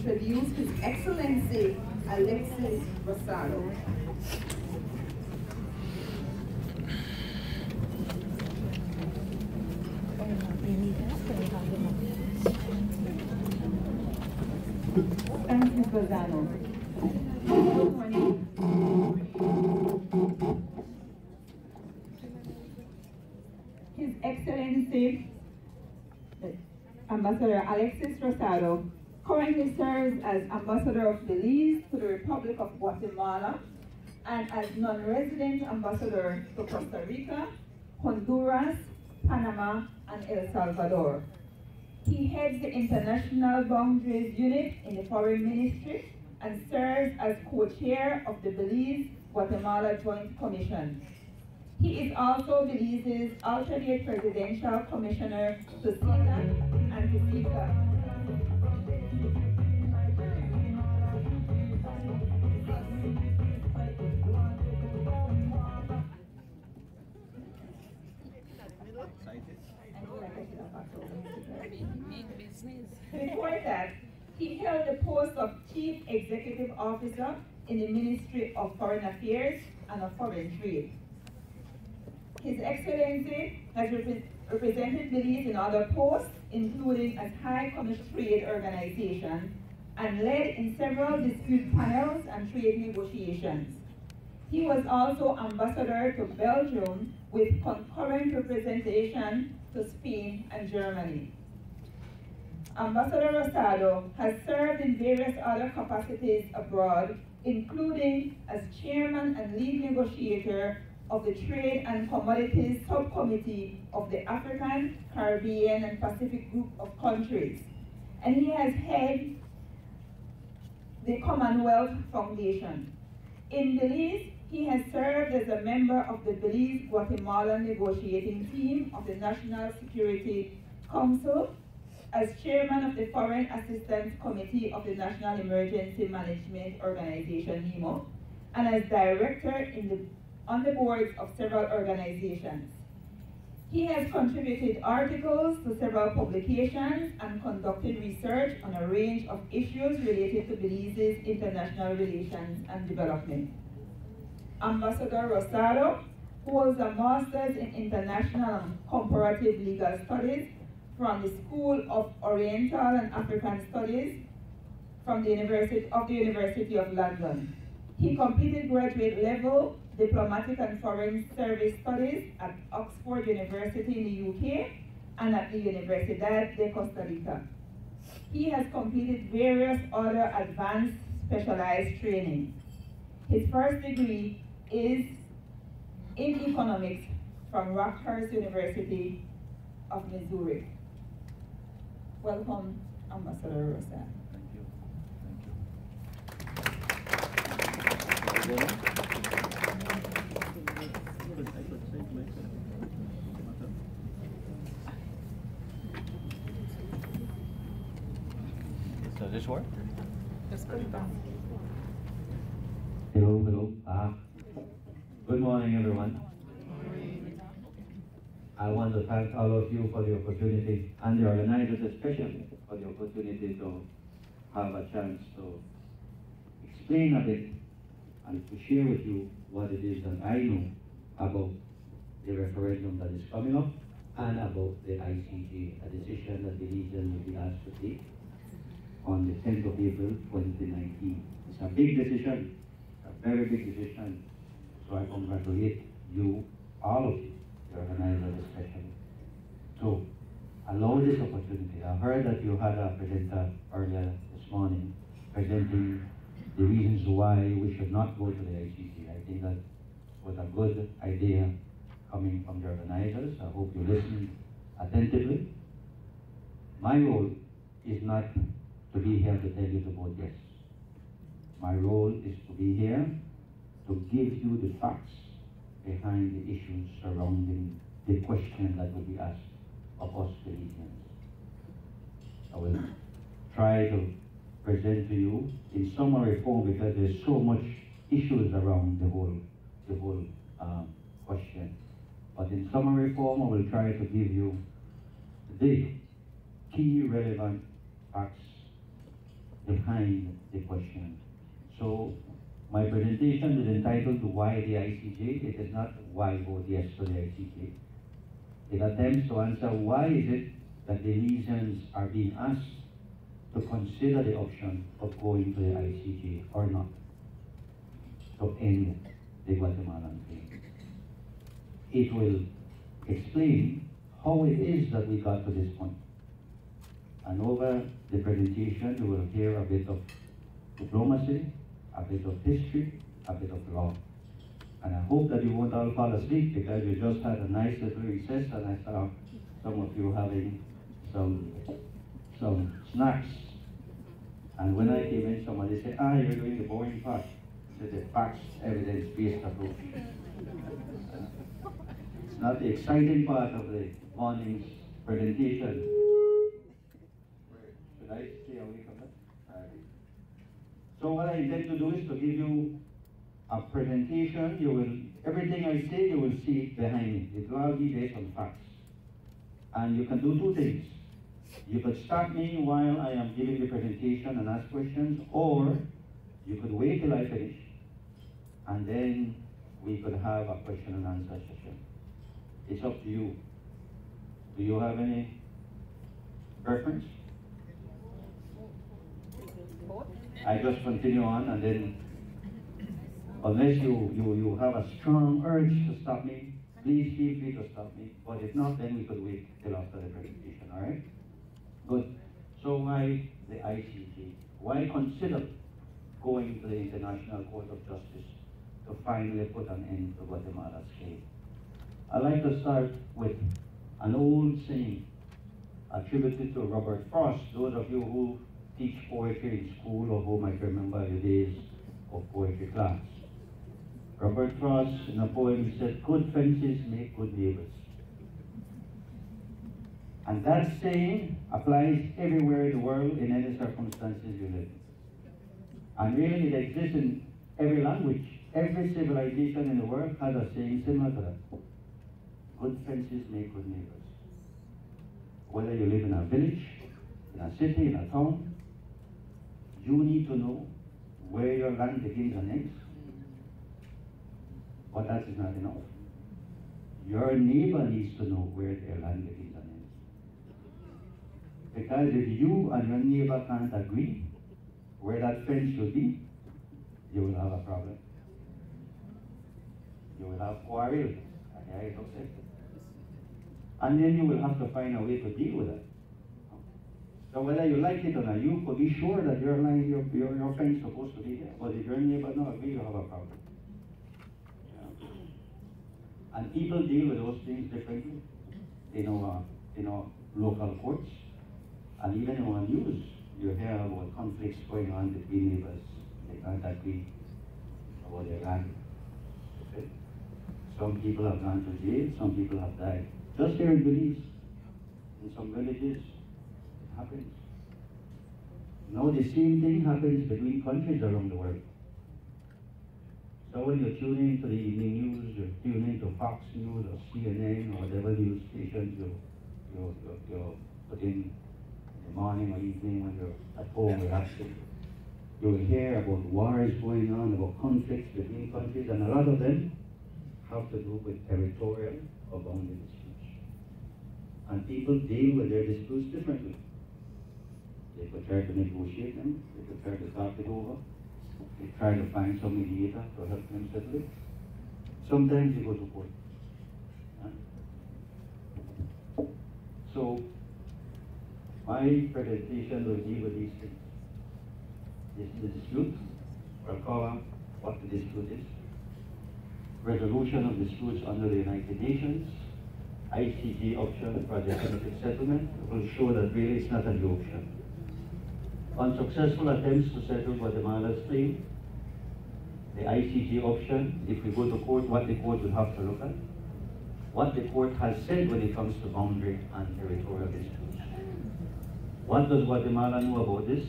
introduce His Excellency Alexis Rosado. Thanks, Ms. Lozano. Good morning. His Excellency Ambassador Alexis Rosado currently serves as Ambassador of Belize to the Republic of Guatemala and as non-resident ambassador to Costa Rica, Honduras, Panama, and El Salvador. He heads the International Boundaries Unit in the Foreign Ministry and serves as co-chair of the Belize-Guatemala Joint Commission. He is also Belize's alternate presidential commissioner to CETA and to CETA. Before that, he held the post of Chief Executive Officer in the Ministry of Foreign Affairs and of Foreign Trade. His Excellency has represented Belize in other posts, including as High Commissioner Trade Organization, and led in several dispute panels and trade negotiations. He was also ambassador to Belgium with concurrent representation to Spain and Germany. Ambassador Rosado has served in various other capacities abroad, including as chairman and lead negotiator of the Trade and Commodities Subcommittee of the African, Caribbean, and Pacific Group of Countries. And he has headed the Commonwealth Foundation. In Belize, he has served as a member of the Belize-Guatemala negotiating team of the National Security Council, as chairman of the Foreign Assistance Committee of the National Emergency Management Organization, NEMO, and as director on the boards of several organizations. He has contributed articles to several publications and conducted research on a range of issues related to Belize's international relations and development. Ambassador Rosado holds a Master's in International and Comparative Legal Studies from the School of Oriental and African Studies from the University of London. He completed graduate level Diplomatic and Foreign Service Studies at Oxford University in the UK and at the Universidad de Costa Rica. He has completed various other advanced specialized training. His first degree is in economics from Rockhurst University of Missouri. Welcome, Ambassador Rosa. Thank you. Thank you. Does this work? Hello. Good morning, everyone. I want to thank all of you for the opportunity, and the organizers especially, for the opportunity to have a chance to explain a bit and to share with you what it is that I know about the referendum that is coming up and about the ICJ, a decision that the region will be asked to take on the 10th of April 2019. It's a big decision, a very big decision. So I congratulate you, all of you, the organizers especially, to allow this opportunity. I heard that you had a presenter earlier this morning presenting the reasons why we should not go to the ICJ. I think that was a good idea coming from the organizers. I hope you listened attentively. My role is not to be here to tell you to vote yes. My role is to be here to give you the facts behind the issues surrounding the question that will be asked of us Belizeans. I will try to present to you in summary form because there's so much issues around the whole question. But in summary form, I will try to give you the key relevant facts behind the question. So my presentation is entitled to Why the ICJ. It is not why vote yes to the ICJ. It attempts to answer why is it that the Belizeans are being asked to consider the option of going to the ICJ or not, to end the Guatemalan claim. It will explain how it is that we got to this point. And over the presentation, you will hear a bit of diplomacy, a bit of history, a bit of law. And I hope that you won't all fall asleep because you just had a nice little recess and I saw some of you having some snacks. And when I came in, somebody said, you're doing the boring part. I said, the facts, evidence-based approach. It's not the exciting part of the morning's presentation. Should I stay away from that? So what I intend to do is to give you a presentation. Everything I say, you will see it behind me. It will all be based on facts. And you can do two things. You could stop me while I am giving the presentation and ask questions, or you could wait till I finish, and then we could have a question and answer session. It's up to you. Do you have any preference? I just continue on, and then unless you have a strong urge to stop me, please feel free to stop me. But if not, then we could wait till after the presentation, all right? Good. So why the ICJ? Why consider going to the International Court of Justice to finally put an end to Guatemala's claim? I'd like to start with an old saying attributed to Robert Frost. Those of you who teach poetry in school or who might remember the days of poetry class. Robert Frost, in a poem, he said, "Good fences make good neighbors." And that saying applies everywhere in the world, in any circumstances you live. And really, it exists in every language. Every civilization in the world has a saying similar to that. Good fences make good neighbors. Whether you live in a village, in a city, in a town, you need to know where your land begins and ends. But that is not enough. Your neighbor needs to know where their land begins and ends. Because if you and your neighbor can't agree where that fence should be, you will have a problem. You will have quarrel. And then you will have to find a way to deal with it. So whether you like it or not, you could be sure that your line, your fence is supposed to be there. But if your neighbor not agree, you have a problem. Yeah. And people deal with those things differently in our local courts. And even in our news, you hear about conflicts going on between neighbors. They can't agree about their land. Okay? Some people have gone to jail, some people have died. Just here in Belize, in some villages, it happens. Now the same thing happens between countries around the world. So when you tune in to the evening news, you tune in to Fox News or CNN or whatever news stations you put in the morning or evening when you're at home relaxing, you will hear about wars going on, about conflicts between countries, and a lot of them have to do with territorial or boundary disputes. And people deal with their disputes differently. They could try to negotiate them, they could try to talk it over, they try to find some mediator to help them settle it. Sometimes they go to court. So, my presentation will deal with these things. This is the dispute. We'll cover what the dispute is. Resolution of disputes under the United Nations. ICJ option for definitive settlement. Will show that really it's not a new option. Unsuccessful attempts to settle Guatemala's claim. The ICJ option, if we go to court, what the court will have to look at. What the court has said when it comes to boundary and territorial disputes. What does Guatemala know about this,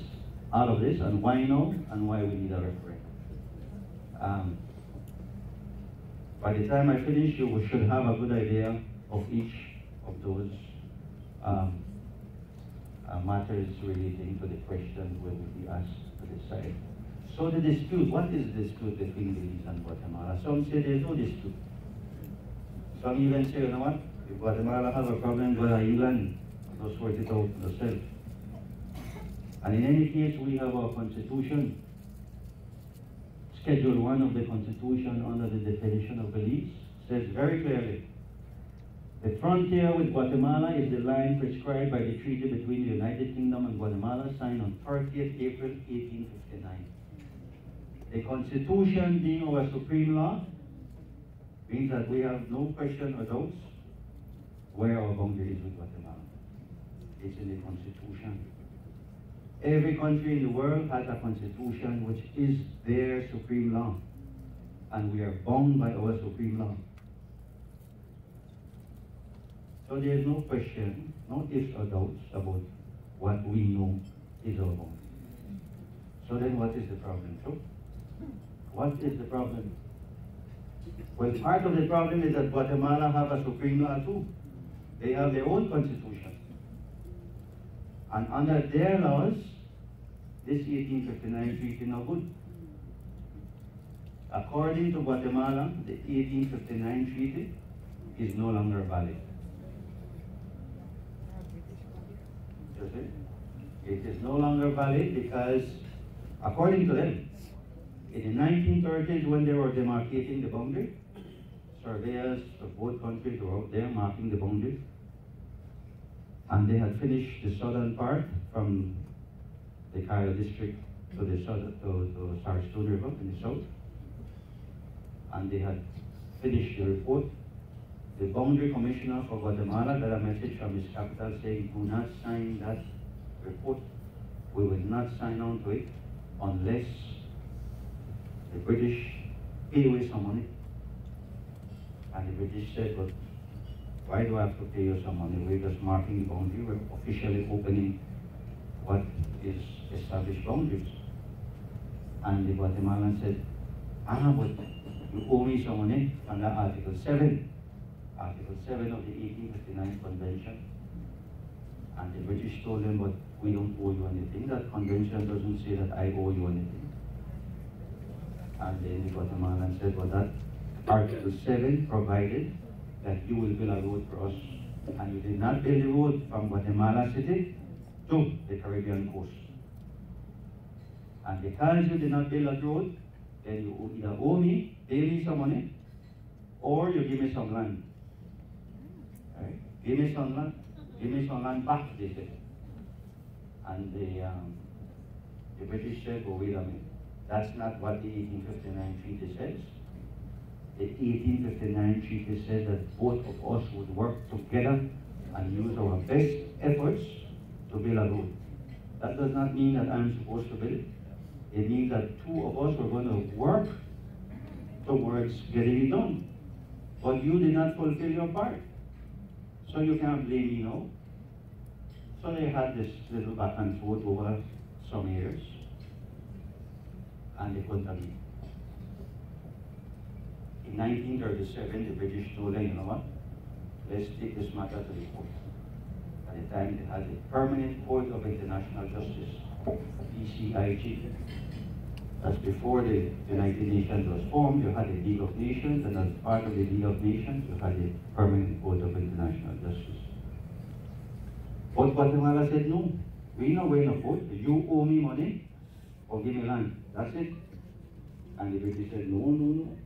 all of this, and why now, and why we need a referendum? By the time I finish, you should have a good idea of each of those matters relating to the questions will be asked to decide. So the dispute, what is the dispute between Belize and Guatemala? Some say there's no dispute. Some even say, you know what, if Guatemala have a problem, go to England, go sort it out yourself. And in any case, we have our constitution. Schedule 1 of the constitution under the definition of Belize says very clearly, the frontier with Guatemala is the line prescribed by the treaty between the United Kingdom and Guatemala signed on 30th April 1859. The Constitution being our supreme law means that we have no question or doubts where our boundary is with Guatemala. It's in the Constitution. Every country in the world has a constitution which is their supreme law, and we are bound by our supreme law. So there is no question, no ifs or doubts about what we know is our boundary. So then what is the problem? So, what is the problem? Well, part of the problem is that Guatemala have a supreme law too. They have their own constitution. And under their laws, this 1859 treaty is no good. According to Guatemala, the 1859 treaty is no longer valid. You see? It is no longer valid because, according to them, in the 1930s when they were demarcating the boundary, surveyors of both countries were out there marking the boundary, and they had finished the southern part from the Cairo district to the to Sarstone River in the south, and they had finished the report. The boundary commissioner for Guatemala got a message from his capital saying, do not sign that report. We will not sign on to it unless the British pay away some money. And the British said, well, why do I have to pay you some money? We're just marking the boundary. We're officially opening what is established boundaries. And the Guatemalan said, but you owe me some money under Article 7. Article 7 of the 1859 Convention. And the British told them, but we don't owe you anything. That convention doesn't say that I owe you anything. And then the Guatemalan said, well, that Article 7 provided that you will build a road for us. And you did not build the road from Guatemala City to the Caribbean coast. And because you did not build that road, then you either owe me, pay me some money, or you give me some land. Right? Give me some land back, they said. And the British said, well, wait a minute. That's not what the 1859 treaty says. The 1859 treaty says that both of us would work together and use our best efforts to build a road. That does not mean that I'm supposed to build it. It means that two of us are going to work towards getting it done. But you did not fulfill your part. So you can't blame me now. So they had this little back and forth over some years. And they couldn't agree. In 1937, the British told them, you know what, let's take this matter to the court. At the time, they had the Permanent Court of International Justice, ICJ. That's before the United Nations was formed. You had the League of Nations, and as part of the League of Nations, you had the Permanent Court of International Justice. But Guatemala said, no, we're not going to court. You owe me money or give me land. That's it. And the British said, no.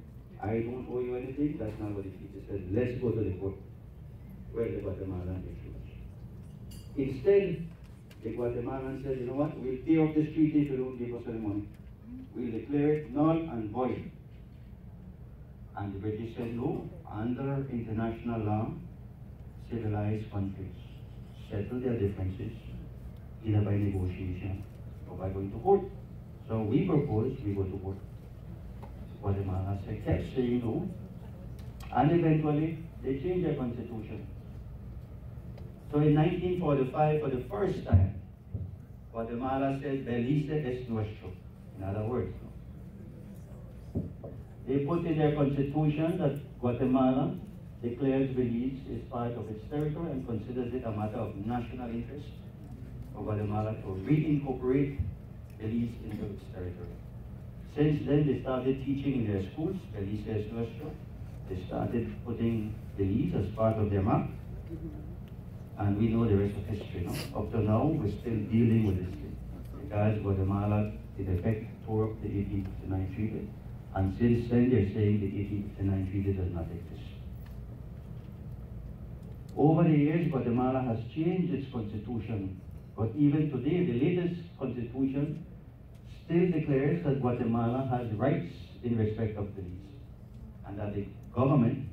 I don't owe you anything. That's not what the treaty says. Let's go to the court. Where the Guatemalan issues. Instead, the Guatemalan said, you know what? We'll pay off this treaty if you don't give us any money. We'll declare it null and void. And the British said, no. Under international law, civilized countries settle their differences either by negotiation or by going to court. So we propose we go to court. Guatemala kept saying no, and eventually they changed their constitution. So in 1945, for the first time, Guatemala said, Belize es nuestro. In other words, they put in their constitution that Guatemala declares Belize is part of its territory and considers it a matter of national interest. of Guatemala to reincorporate Belize into its territory. Since then, they started teaching in their schools, Belize es nuestro. They started putting Belize as part of their map. And we know the rest of history, no? Up to now, we're still dealing with this thing. Because Guatemala, in effect, tore up the 1859 treaty. And since then, they're saying the 1859 treaty does not exist. Over the years, Guatemala has changed its constitution. But even today, the latest constitution still declares that Guatemala has rights in respect of Belize. And that the government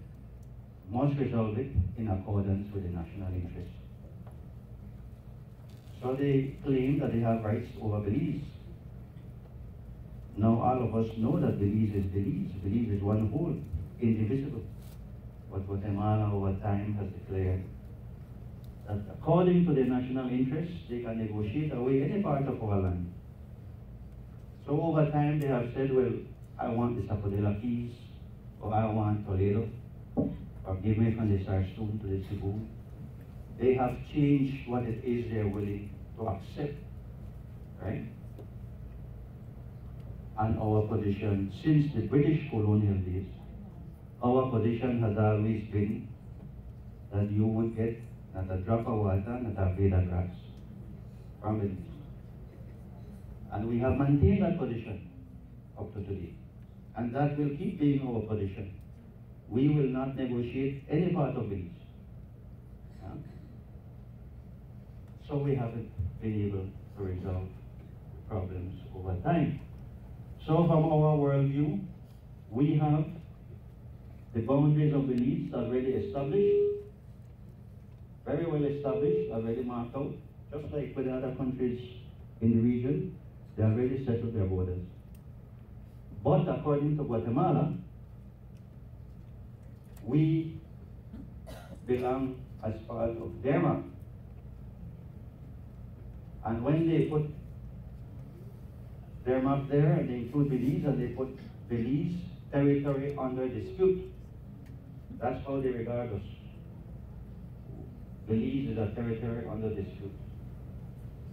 must resolve it in accordance with the national interest. So they claim that they have rights over Belize. Now all of us know that Belize is Belize. Belize is one whole, indivisible. But Guatemala over time has declared that according to their national interests, they can negotiate away any part of our land. So over time they have said, well, I want the Sapodela Keys, or I want Toledo, or give me from the Sarsoon to the Cebu. They have changed what it is they're willing to accept, right? And our position, since the British colonial days, our position has always been that you would get not a drop of water, not a blade of grass from Belize. And we have maintained that position up to today. And that will keep being our position. We will not negotiate any part of Belize. Yeah? So we haven't been able to resolve problems over time. So from our worldview, we have the boundaries of Belize already established, very well established, already marked out, just like with the other countries in the region, they already settled their borders. But according to Guatemala, we belong as part of their map. And when they put their map there, and they include Belize, and they put Belize territory under dispute, that's how they regard us. Belize is a territory under dispute.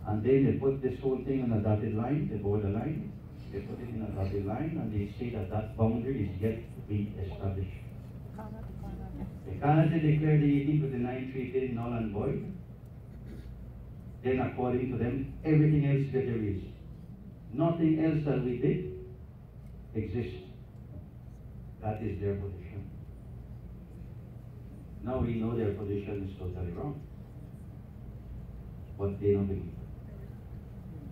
And then they put this whole thing on a dotted line, the border line. They put it in a dotted line, and they say that that boundary is yet to be established. They cannot declare the 1859 treaty null and void. Then according to them, everything else that there is, nothing else that we did exists. That is their position. Now we know their position is totally wrong. But they don't believe.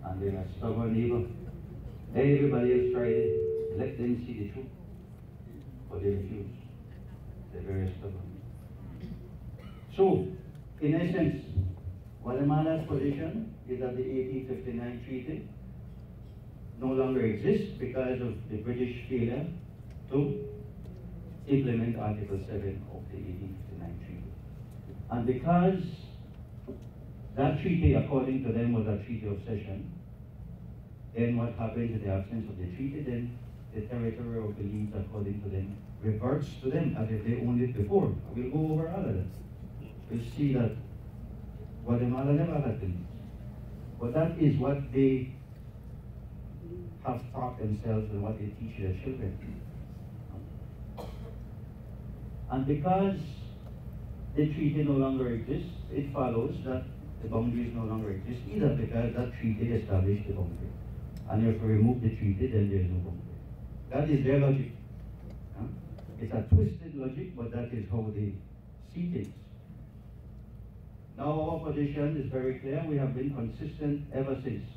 And they are stubborn evil. Everybody else tried it. Let them see the truth. But they refuse. They're very stubborn. So, in essence, Guatemala's position is that the 1859 treaty no longer exists because of the British failure to implement Article 7 of the 1859 treaty. And because that treaty, according to them, was a treaty of cession, then what happens in the absence of the treaty? Then the territory of Belize, according to them, reverts to them as if they owned it before. We'll go over all of that. We'll see that Guatemala never had Belize. But that is what they have taught themselves and what they teach their children. And because the treaty no longer exists, it follows that the boundaries no longer exist either, because that treaty established the boundary. And if we remove the treaty, then there is no boundary. That is their logic. It's a twisted logic, but that is how they see things. Now our position is very clear. We have been consistent ever since.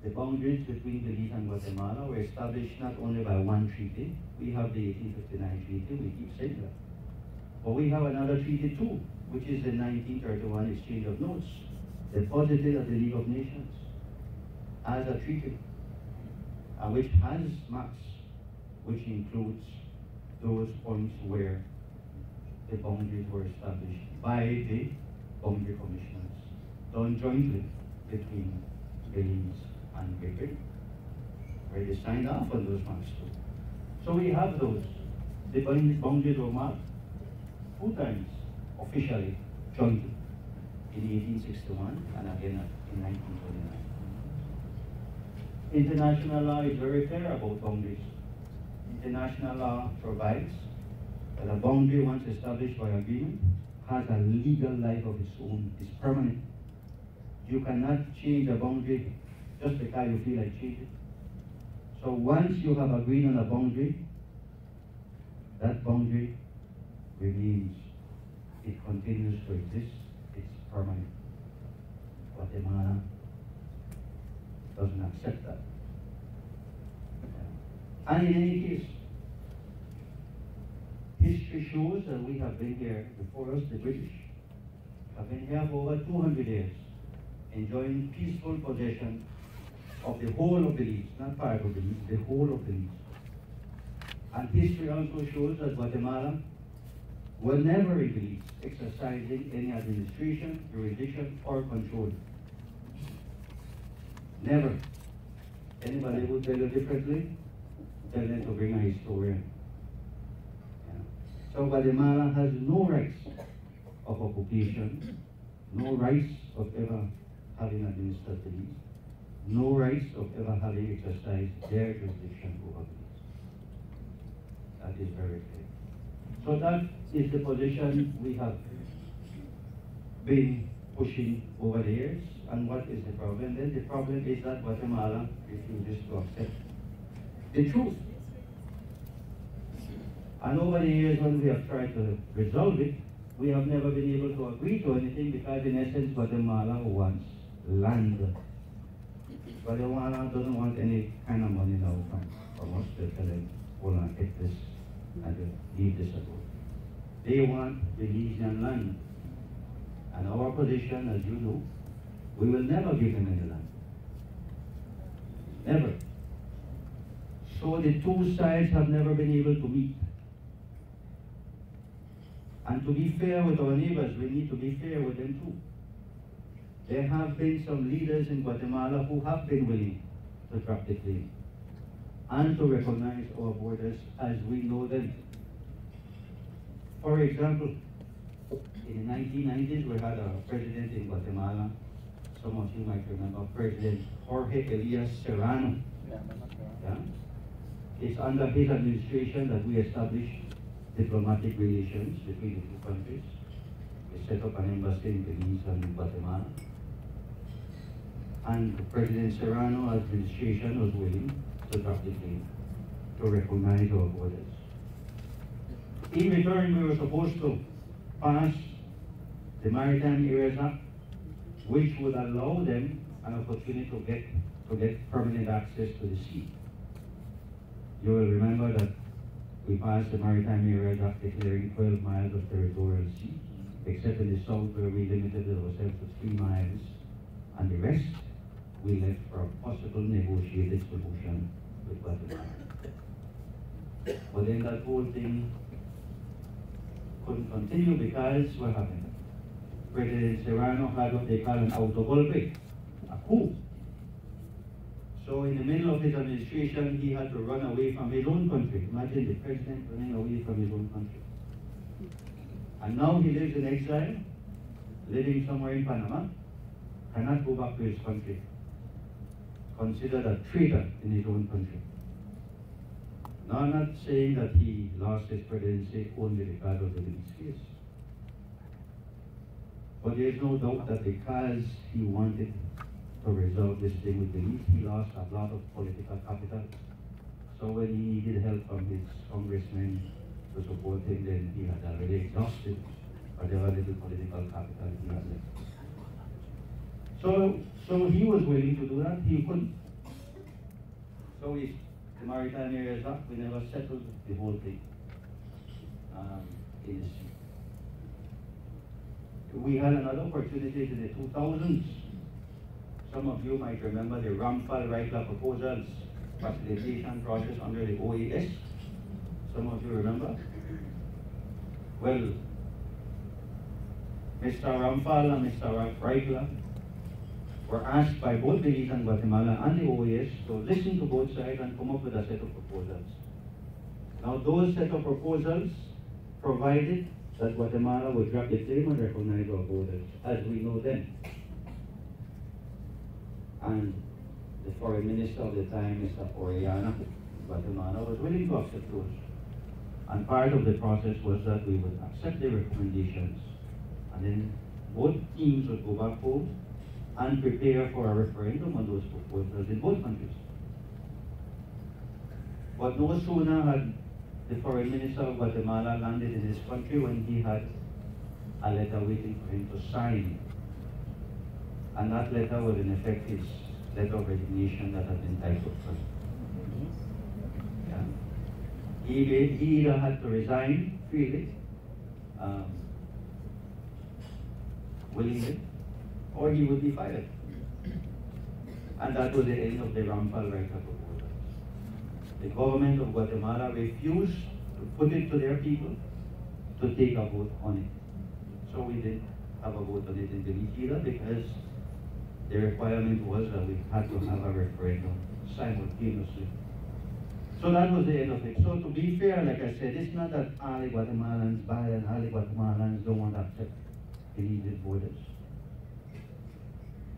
The boundaries between Belize and Guatemala were established not only by one treaty. We have the 1859 treaty, we keep saying that. But we have another treaty too, which is the 1931 Exchange of Notes, deposited at the League of Nations as a treaty, which has maps, which includes those points where the boundaries were established by the boundary commissioners, done jointly between Belize and Great Britain, where they signed off on those maps too. So we have those. The boundaries were marked 2 times officially, jointly, in 1861 and again in 1929. International law is very clear about boundaries. International law provides that a boundary once established by agreement has a legal life of its own, it's permanent. You cannot change a boundary just because you feel like changing. So once you have agreed on a boundary, that boundary remains. It continues to exist. It's permanent. Guatemala doesn't accept that. And in any case, history shows that we have been here before us, the British, have been here for over 200 years, enjoying peaceful possession of the whole of Belize, not part of Belize, the whole of Belize. And history also shows that Guatemala were never in Belize exercising any administration, jurisdiction, or control. Never. Anybody who tell you differently, tell them to bring a historian. So Guatemala has no rights of occupation, no rights of ever having administered Belize, no rights of ever having exercised their jurisdiction over Belize. That is very clear. So that is the position we have been pushing over the years. And what is the problem? Then the problem is that Guatemala refuses to accept the truth. And over the years when we have tried to resolve it, we have never been able to agree to anything because in essence Guatemala wants land. Guatemala doesn't want any kind of money now from us to tell them, hold on, get this and leave this alone. They want Belizean land. And our position, as you know, we will never give them any land. Never. So the two sides have never been able to meet. And to be fair with our neighbors, we need to be fair with them too. There have been some leaders in Guatemala who have been willing to drop the claim and to recognize our borders as we know them. For example, in the 1990s, we had a president in Guatemala. Some of you might remember President Jorge Elias Serrano. Yeah? It's under his administration that we established diplomatic relations between the two countries. We set up an embassy in Belize and Guatemala. And President Serrano's administration was willing to drop the claim to recognize our borders. In return, we were supposed to pass the Maritime Areas Act, which would allow them an opportunity to get permanent access to the sea. You will remember that we passed the Maritime Areas Act declaring 12 miles of territorial sea, except in the south where we limited ourselves to 3 miles, and the rest we left for a possible negotiated solution with Guatemala. But then that whole thing couldn't continue because what happened? President Serrano had what they call an autogolpe, a coup. So in the middle of his administration, he had to run away from his own country. Imagine the president running away from his own country. And now he lives in exile, living somewhere in Panama, cannot go back to his country. Considered a traitor in his own country. Now I'm not saying that he lost his presidency only because of the Belize case. But there's no doubt that because he wanted to resolve this thing with Belize, he lost a lot of political capital. So when he needed help from his congressmen to support him, then he had already exhausted whatever little political capital he had left. So he was willing to do that, he couldn't. So the Maritime Areas Act, we never settled the whole thing in the sea. We had another opportunity in the 2000s. Some of you might remember the Ramphal-Reichler proposals facilitation process under the OAS. Some of you remember? Well, Mr. Ramphal and Mr. Reichler were asked by both Belize and Guatemala and the OAS to listen to both sides and come up with a set of proposals. Now those set of proposals provided that Guatemala would drop the claim and recognize our borders as we know them. And the foreign minister of the time, Mr. Orellana, Guatemala, was willing to accept those. And part of the process was that we would accept the recommendations, and then both teams would go back home and prepare for a referendum on those proposals in both countries. But no sooner had the foreign minister of Guatemala landed in his country when he had a letter waiting for him to sign. And that letter was in effect his letter of resignation that had been typed up first. Yeah. He either had to resign freely, willingly, or he would be fired. And that was the end of the rampal right up. The government of Guatemala refused to put it to their people to take a vote on it. So we didn't have a vote on it in Belize either, because the requirement was that we had to have a referendum simultaneously. So that was the end of it. So to be fair, like I said, it's not that all the Guatemalans bad and all the Guatemalans don't want to accept Belize's borders.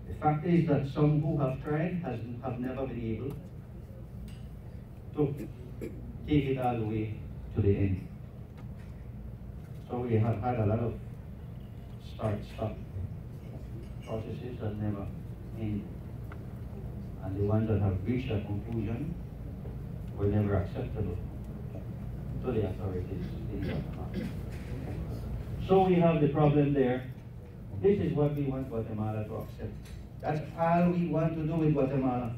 The fact is that some who have tried have never been able to take it all the way to the end. So we have had a lot of start-stop processes that never end. And the ones that have reached a conclusion were never acceptable to the authorities in Guatemala. So we have the problem there. This is what we want Guatemala to accept. That's all we want to do in Guatemala.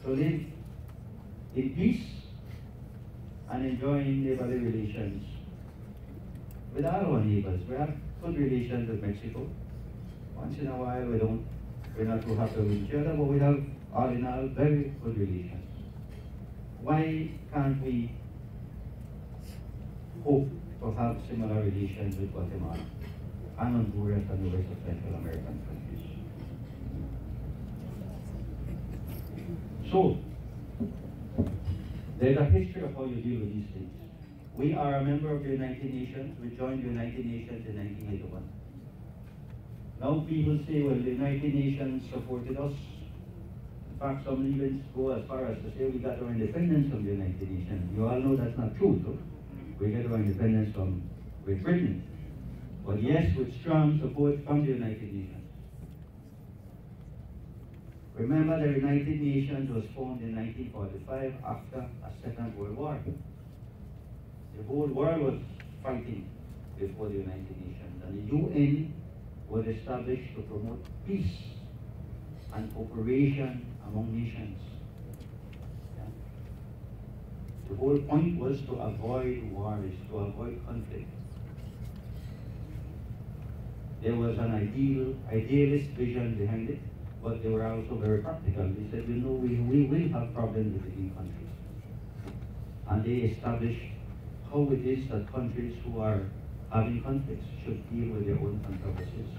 To live in peace and enjoying neighborly relations with all our neighbors. We have good relations with Mexico. Once in a while we're not too happy with each other, but we have all in all very good relations. Why can't we hope to have similar relations with Guatemala and Honduras and the rest of Central American countries? So, there's a history of how you deal with these things. We are a member of the United Nations. We joined the United Nations in 1981. Now people say, well, the United Nations supported us. In fact, some even go as far as to say we got our independence from the United Nations. You all know that's not true, though. We got our independence from Great Britain. But yes, with strong support from the United Nations. Remember, the United Nations was formed in 1945 after a Second World War. The whole world was fighting before the United Nations, and the UN was established to promote peace and cooperation among nations. Yeah. The whole point was to avoid wars, to avoid conflict. There was an idealist vision behind it, but they were also very practical. They said, you know, we will have problems between countries. And they established how it is that countries who are having conflicts should deal with their own controversies.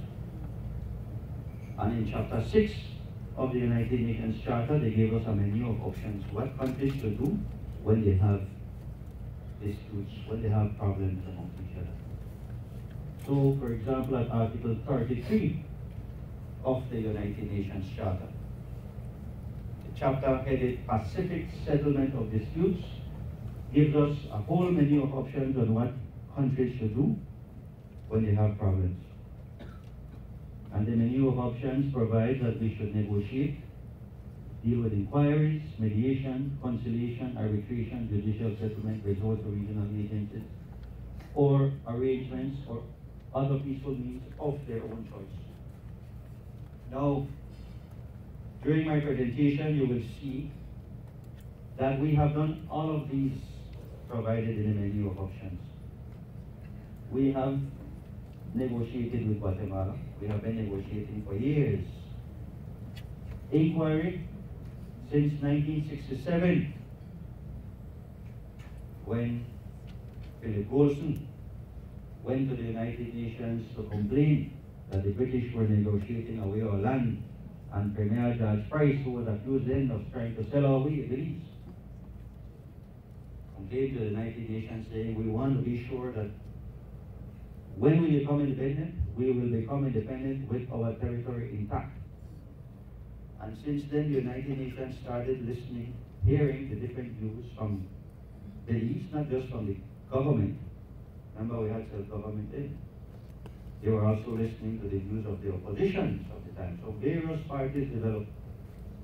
And in Chapter 6 of the United Nations Charter, they gave us a menu of options, what countries should do when they have disputes, when they have problems among each other. So, for example, at Article 33 of the United Nations Charter, the chapter headed Pacific Settlement of Disputes gives us a whole menu of options on what countries should do when they have problems. And the menu of options provides that we should negotiate, deal with inquiries, mediation, conciliation, arbitration, judicial settlement, resort to regional agencies, or arrangements or other peaceful means of their own choice. Now, during my presentation, you will see that we have done all of these provided in the menu of options. We have negotiated with Guatemala. We have been negotiating for years. Inquiry since 1967, when Philip Golson went to the United Nations to complain that the British were negotiating away our land, and Premier George Price, who was accused then of trying to sell our Belize, complained to the United Nations saying, we want to be sure that When we become independent, we will become independent with our territory intact. And since then, the United Nations started listening, hearing the different views from Belize, not just from the government. Remember, we had self-government then. They were also listening to the views of the opposition of the time. So various parties developed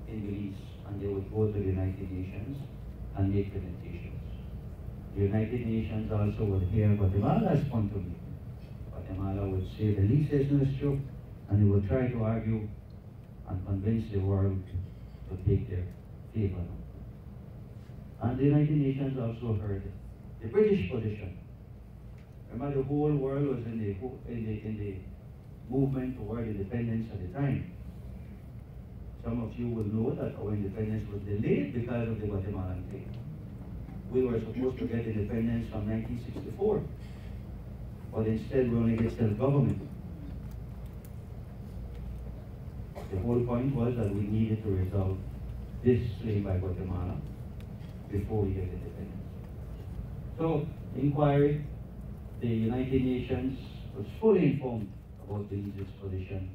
in Belize, and they would go to the United Nations and make presentations. The United Nations also would hear Guatemala's point of view. Guatemala would say Belize is no true, and they would try to argue and convince the world to take their favor. And the United Nations also heard the British position. Remember, the whole world was in the movement toward independence at the time. Some of you will know that our independence was delayed because of the Guatemalan thing. We were supposed to get independence from 1964, but instead we only get self-government. The whole point was that we needed to resolve this claim by Guatemala before we get independence. So, inquiry, the United Nations was fully informed about Belize's position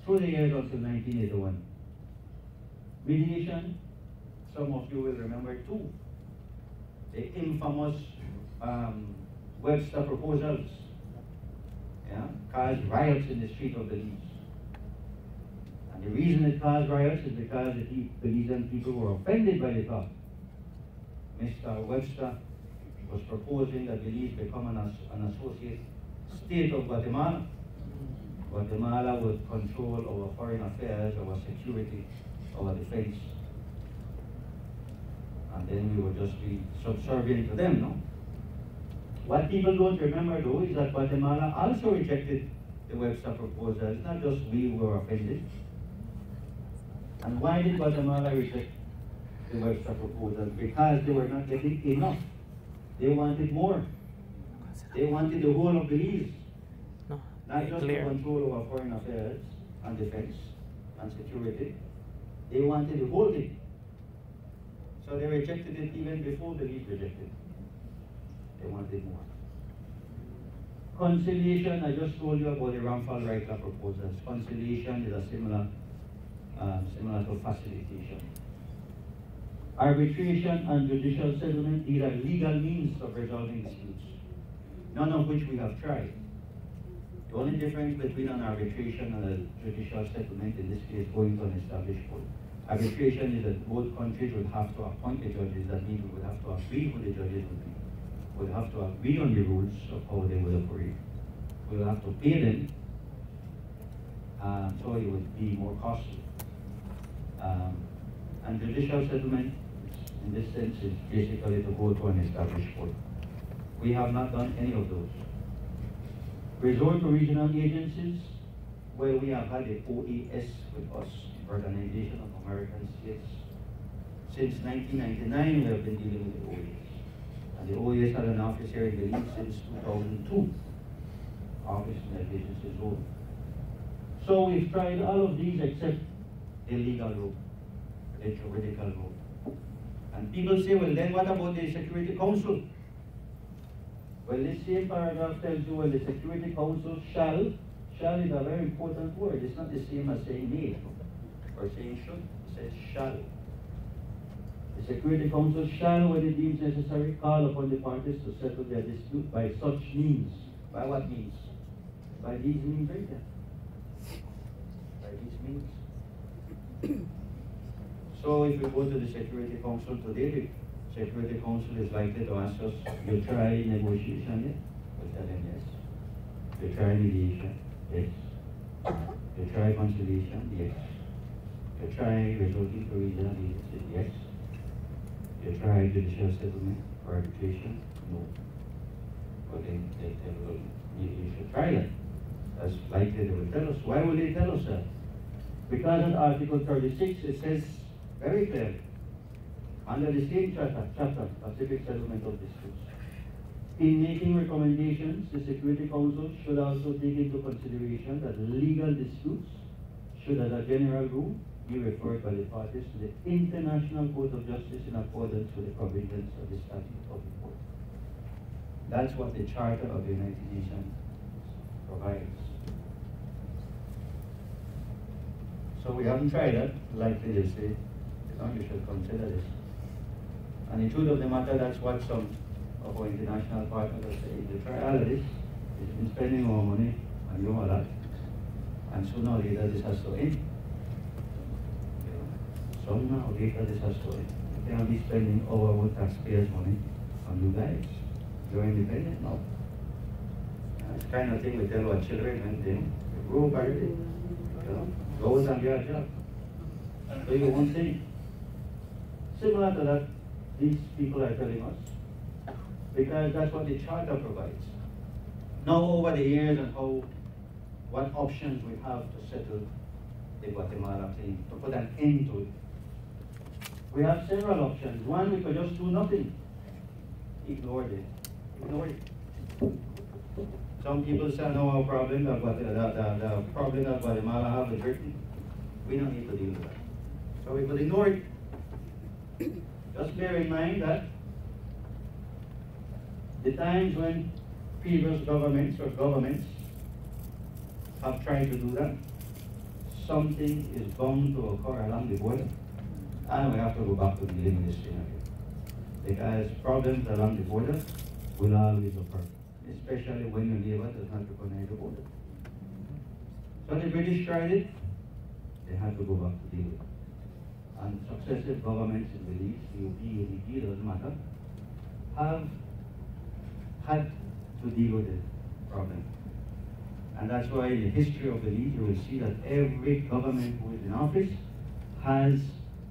through the years until 1981. Mediation, some of you will remember too, the infamous Webster proposals, caused riots in the street of Belize. And the reason it caused riots is because the Belizean people were offended by the thought. Mr. Webster was proposing that Belize become an associate state of Guatemala. Guatemala would control our foreign affairs, our security, our defense. And then we would just be subservient to them, no? What people don't remember though is that Guatemala also rejected the Webster proposal. It's not just we who were offended. And why did Guatemala reject the Webster proposal? Because they were not getting enough. They wanted more. They wanted the whole of Belize. Not just to control our foreign affairs and defense and security. They wanted the whole thing. So they rejected it even before Belize rejected it. They wanted more. Conciliation, I just told you about the Ramphal-Reichler proposals. Conciliation is a similar to facilitation. Arbitration and judicial settlement, these are legal means of resolving disputes, none of which we have tried. The only difference between an arbitration and a judicial settlement, in this case, going to an established court. Arbitration is that both countries will have to appoint the judges. That means we will have to agree who the judges will be. We'll have to agree on the rules of how they will operate. We'll have to pay them, so it would be more costly. And judicial settlement, in this sense, is basically to go to an established court. We have not done any of those. Resort to regional agencies, where we have had the OAS with us, Organization of American States. Since 1999, we have been dealing with the OAS. And the OAS had an office here in Belize since 2002. Office in the agency zone. So we've tried all of these except the legal route, the juridical route. And people say, well, then what about the Security Council? Well, this same paragraph tells you, well, the Security Council shall is a very important word. It's not the same as saying may or saying should. It says shall. The Security Council shall, when it deems necessary, call upon the parties to settle their dispute by such means. By what means? By these means right there. By these means. So if we go to the Security Council today, the Security Council is likely to ask us, you try negotiation yet? We'll tell them yes. You try mediation? Yes. You try conciliation? Yes. You try resorting to regional agencies? Yes. You try judicial settlement or arbitration? No. But then they tell us, you should try that. That's likely they will tell us. Why will they tell us that? Because in Article 36 it says very clearly, under the same chapter, Pacific Settlement of Disputes, in making recommendations, the Security Council should also take into consideration that legal disputes should, as a general rule, be referred by the parties to the International Court of Justice in accordance with the provisions of the Statute of the Court. That's what the Charter of the United Nations provides. So we haven't tried that, likely they'll say, you should consider this. And the truth of the matter, that's what some of our international partners are saying. The trial of this is been spending more money and you know that. And sooner or later this has to end. Sooner or later this has to end. You cannot be spending our own taxpayers' money on you guys. You're independent now. It's the kind of thing we tell our children when they grow up already. Go and get a job. So you won't think. Similar to that, these people are telling us, because that's what the Charter provides. Now over the years and what options we have to settle the Guatemala claim, to put an end to it. We have several options. One, we could just do nothing. Ignore it. Ignore it. Some people say, no, our problem, the problem that Guatemala have is written. We don't need to deal with that. So we could ignore it. Just bear in mind that the times when previous governments have tried to do that, something is bound to occur along the border. And we have to go back to dealing with this thing again. Because problems along the border will always occur, especially when your neighbor does not recognize the border. So the British tried it, they had to go back to deal with it. And successive governments in Belize, UP, ADP, doesn't matter, have had to deal with the problem. And that's why in the history of Belize, you will see that every government who is in office has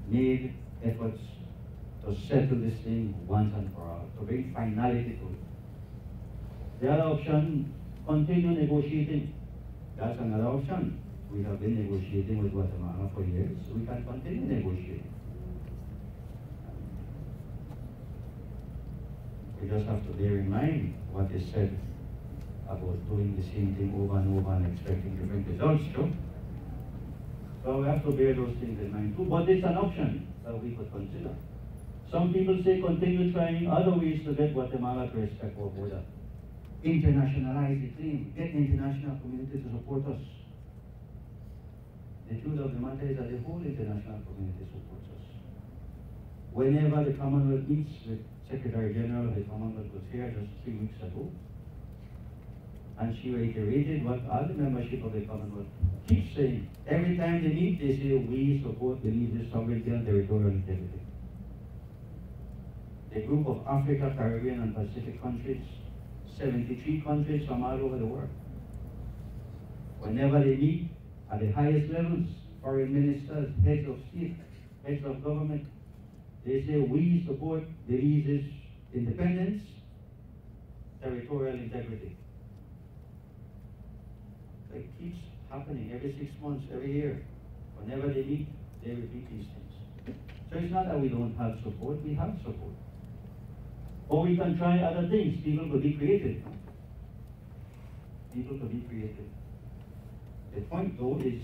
made efforts to settle this thing once and for all, to bring finality to it. The other option, continue negotiating. That's another option. We have been negotiating with Guatemala for years. We can continue negotiating. We just have to bear in mind what is said about doing the same thing over and over and expecting different results too. So we have to bear those things in mind too. But it's an option that we could consider. Some people say continue trying other ways to get Guatemala to respect our border. Internationalize the claim. Get the international community to support us. The truth of the matter is that the whole international community supports us. Whenever the Commonwealth meets, the Secretary General of the Commonwealth was here just 3 weeks ago, and she reiterated what all the membership of the Commonwealth keeps saying. Every time they meet, they say, we support Belize's sovereignty and territorial integrity. The group of Africa, Caribbean, and Pacific countries, 73 countries from all over the world. Whenever they meet, at the highest levels, foreign ministers, heads of state, heads of government, they say we support Belize's independence, territorial integrity. It keeps happening every 6 months, every year. Whenever they meet, they repeat these things. So it's not that we don't have support, we have support. Or we can try other things. People could be creative. People could be creative. The point though is,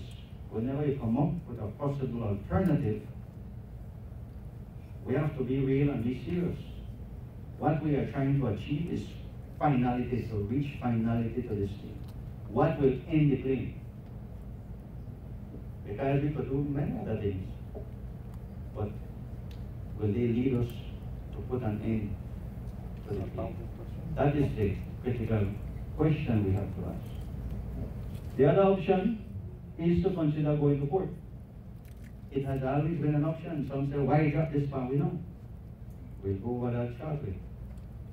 whenever you come up with a possible alternative, we have to be real and be serious. What we are trying to achieve is finality, to reach finality to this thing. What will end the claim? Because we could do many other things, but will they lead us to put an end to the claim? That is the critical question we have to ask. The other option is to consider going to court. It has always been an option. Some say, why drop this one? We know. We'll go over that shortly.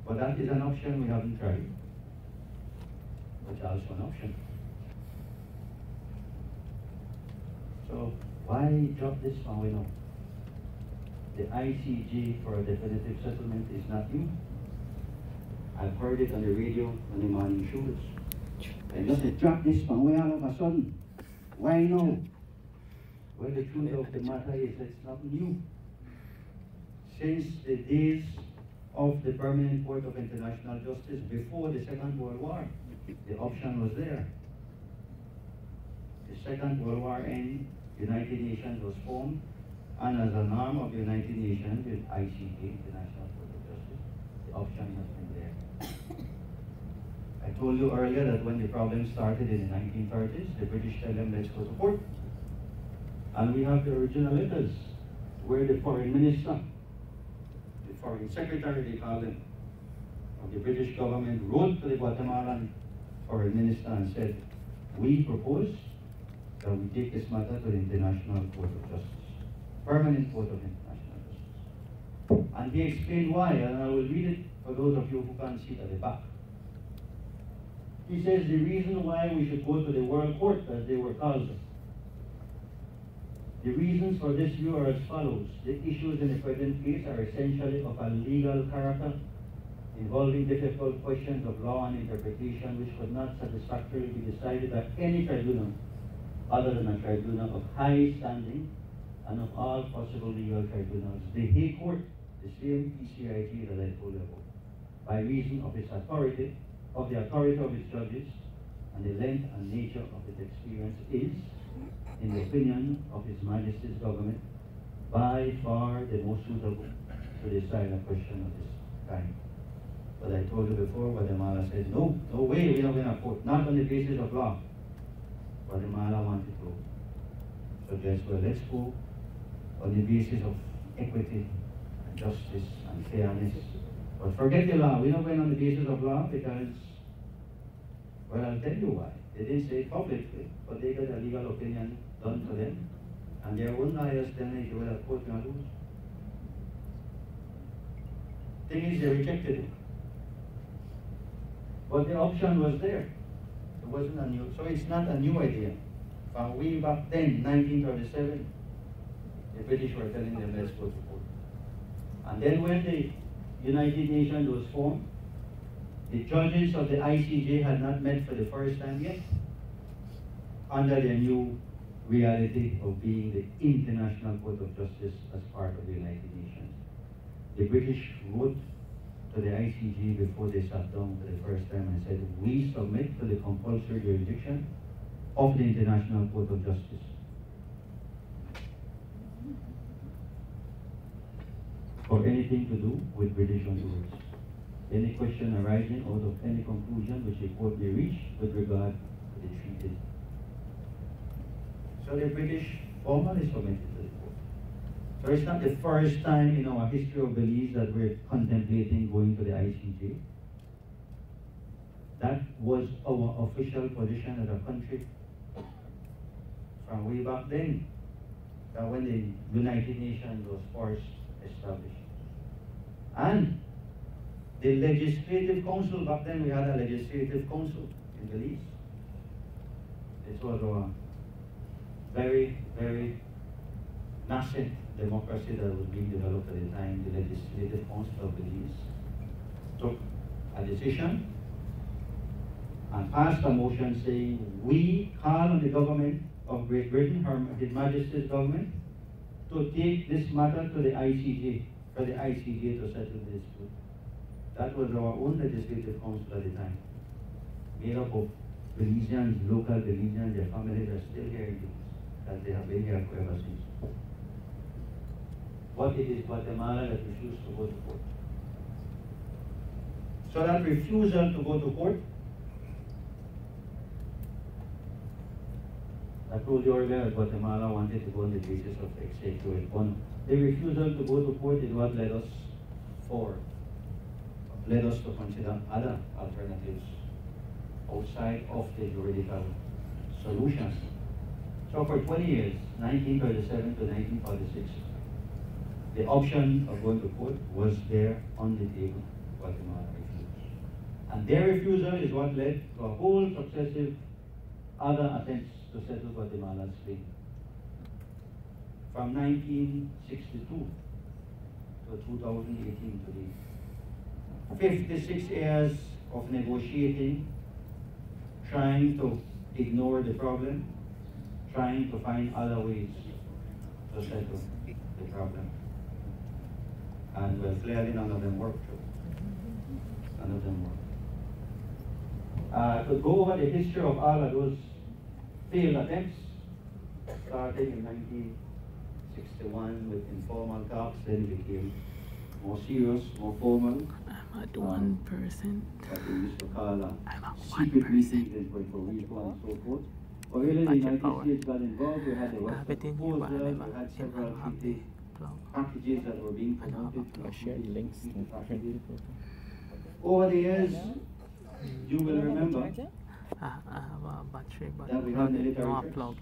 But that is an option we haven't tried. But it's also an option. So why drop this one? We know. The ICJ for a definitive settlement is not new. I've heard it on the radio on the morning shows. And just drop this one way all of a sudden. Why no? Well, the truth of the matter is it's not new. Since the days of the Permanent Court of International Justice before the Second World War, the option was there. The Second World War ended, United Nations was formed, and as an arm of the United Nations, with ICJ, International Court of Justice, the option has been there. I told you earlier that when the problem started in the 1930s, the British tell them, let's go to court. And we have the original letters where the foreign minister, the foreign secretary, they call them, of the British government wrote to the Guatemalan foreign minister and said, we propose that we take this matter to the International Court of Justice, Permanent Court of International Justice. And they explained why, and I will read it for those of you who can't see it at the back. He says the reason why we should go to the World Court, as they were called, the reasons for this view are as follows. The issues in the present case are essentially of a legal character, involving difficult questions of law and interpretation which could not satisfactorily be decided by any tribunal other than a tribunal of high standing and of all possible legal tribunals. The Hague Court, the same PCIT that I told you about, by reason of its authority, of the authority of its judges, and the length and nature of its experience is, in the opinion of His Majesty's government, by far the most suitable to decide a question of this kind. But I told you before, Guatemala said, no, no way, we're not going to court, not on the basis of law. Guatemala wanted to suggest, well, let's go on the basis of equity and justice and fairness. But forget the law, we're not going on the basis of law because, well, I'll tell you why. They didn't say it publicly, but they got a legal opinion done to them. And their own lawyers tell them, if you will have court, you're going to lose. Thing is, they rejected it. But the option was there. It wasn't a new, so it's not a new idea. From way back then, 1937, the British were telling them, let's go to court. And then when the United Nations was formed, the judges of the ICJ had not met for the first time yet, under the new reality of being the International Court of Justice as part of the United Nations. The British wrote to the ICJ before they sat down for the first time and said, we submit to the compulsory jurisdiction of the International Court of Justice. For anything to do with British underworlds. Any question arising out of any conclusion which the court may reach with regard to the treaty. So the British formally submitted to the court. So it's not the first time in our history of Belize that we're contemplating going to the ICJ. That was our official position as a country from way back then, when the United Nations was first established. And the Legislative Council, back then we had a Legislative Council in Belize. This was a very, very nascent democracy that was being developed at the time. The Legislative Council of Belize took a decision and passed a motion saying, we call on the government of Great Britain, His Majesty's government, to take this matter to the ICJ, for the ICJ to settle the dispute. That was our own legislative council at the time, made up of Belizeans, local Belizeans. Their families are still here in Belize, as they have been here forever since. But it is Guatemala that refused to go to court. So that refusal to go to court, I told you earlier that Guatemala wanted to go on the basis of executive honor. The refusal to go to court is what led us to consider other alternatives outside of the juridical solution. So for 20 years, 1937 to 1946, the option of going to court was there on the table. Guatemala refused. And their refusal is what led to a whole successive other attempts to settle Guatemala's claim. From 1962 to 2018 today. 56 years of negotiating, trying to ignore the problem, trying to find other ways to settle the problem. And well, clearly none of them worked. None of them worked. To go over the history of all of those failed attempts, starting in 1961 with informal talks, then it became more serious, more formal. At 1%. what we used to call I'm at secret 1%. meetings in Puerto Rico and so forth. But really, the United power. States got involved. We had the I have West it in here, but I proposal. never We had several have the treaty plug. packages that were being I don't have a promoted. plug. Share links to different people. Over the years, you will remember I have a battery, but that we had military no trips. plug.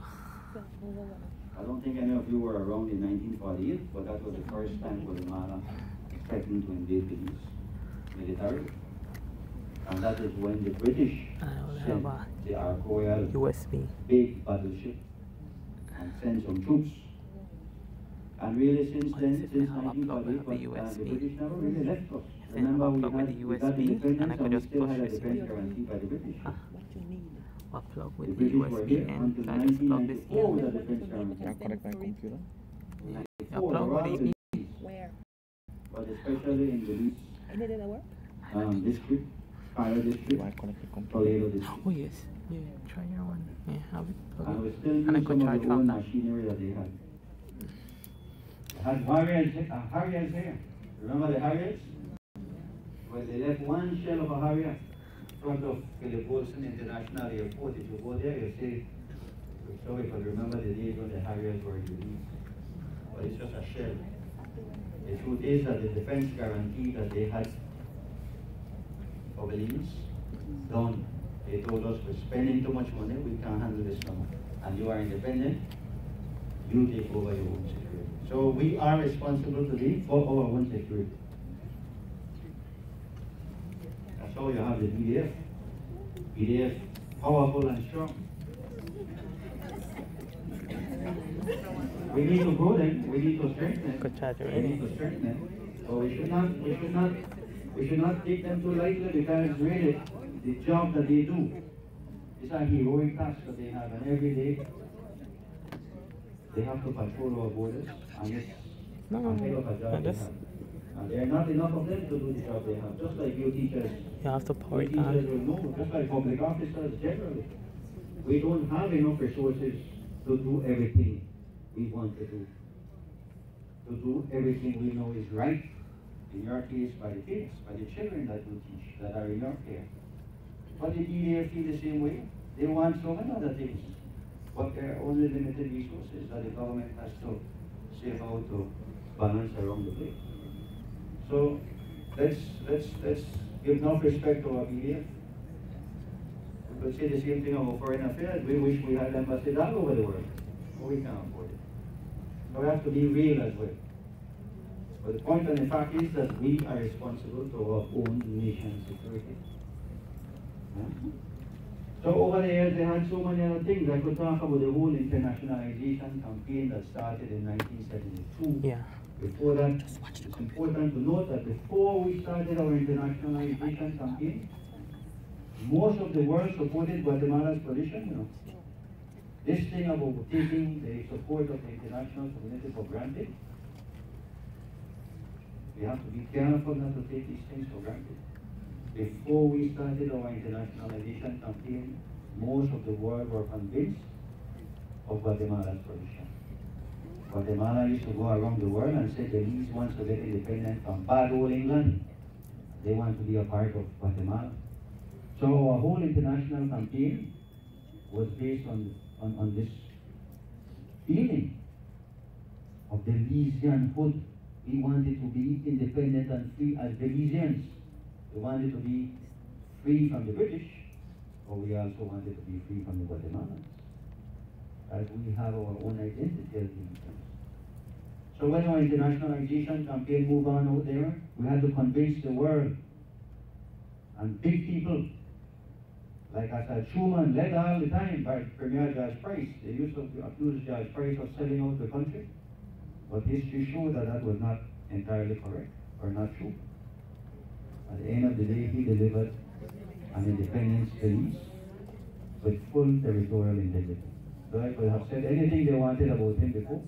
I don't think any of you were around in 1948, but that was the first time Guatemala threatened to invade Belize militarily. And that is when the British And I only sent have a the Ark Royal USB. big battleship and sent some troops. And really since What then, is if since I have a plug with 1948, the the USB? British never really left us. If I Remember, have a we plug with the got USB, independence and I could and we just still push had a this defense in. guarantee by the British. A plug The with the British were USB here and until I just plug this 1994 in. with a defense guarantee. Can I connect my computer? A plug with the Where? But especially in Belize And it didn't work? district, Fire district, Do I connect the computer? Toledo district. Oh yes, yeah, try your one. Yeah, have it And plug we it. still And I use could some charge of the from old that. machinery that they had. They had Harriers here. Remember the Harriers? Well, they left one shell of a Harrier in front of Philip Wilson International Airport. If you go there, you'll see, we're sorry, but remember the days when the Harriers were released. But it's just a shell. The truth is that the defense guarantee that they had for Belize, done. They told us we're spending too much money, we can't handle this no more. And you are independent, you take over your own security. So we are responsible today for our own security. That's how you have the BDF. BDF, powerful and strong. We need to grow them, we need to strengthen Could charge it, them. We need to strengthen them. So we should not take them too lightly, because really the job that they do is a heroic task that they have, and every day they have to patrol our borders, and it's a hell of a job they have. And there are not enough of them to do the job they have, just like you teachers. You have to power You it teachers on. will know, just like public officers generally. We don't have enough resources to do everything we want to do. To do everything we know is right, in your case by the kids, by the children that you teach, that are in your care. But the DDA feel the same way. They want so many other things, but there are only limited resources that the government has to save out to balance around the place. So let's give enough respect to our BDF. We could say the same thing about foreign affairs. We wish we had embassies all over the world, but we can't afford it. So we have to be real as well. But the point and the fact is that we are responsible to our own nation's security. Yeah? So over the years, they had so many other things. I could talk about the whole internationalization campaign that started in 1972. Yeah. Before that, it's important to note that before we started our internationalization campaign, most of the world supported Guatemala's position, you know. This thing about taking the support of the international community for granted, we have to be careful not to take these things for granted. Before we started our internationalization campaign, most of the world were convinced of Guatemala's position. Guatemala used to go around the world and say Belize wants to get independent from bad old England. They want to be a part of Guatemala. So our whole international campaign was based on this feeling of Belizeanhood. We wanted to be independent and free as Belizeans. We wanted to be free from the British, but we also wanted to be free from the Guatemalans, as we have our own identity as Belizeans. So when our internationalization campaign moved on out there, we had to convince the world, and big people like I said, Truman led all the time by Premier George Price. They used to accuse George Price of selling out the country, but history showed that that was not entirely correct or not true. At the end of the day, he delivered an independence Belize with full territorial integrity. So I could have said anything they wanted about him before.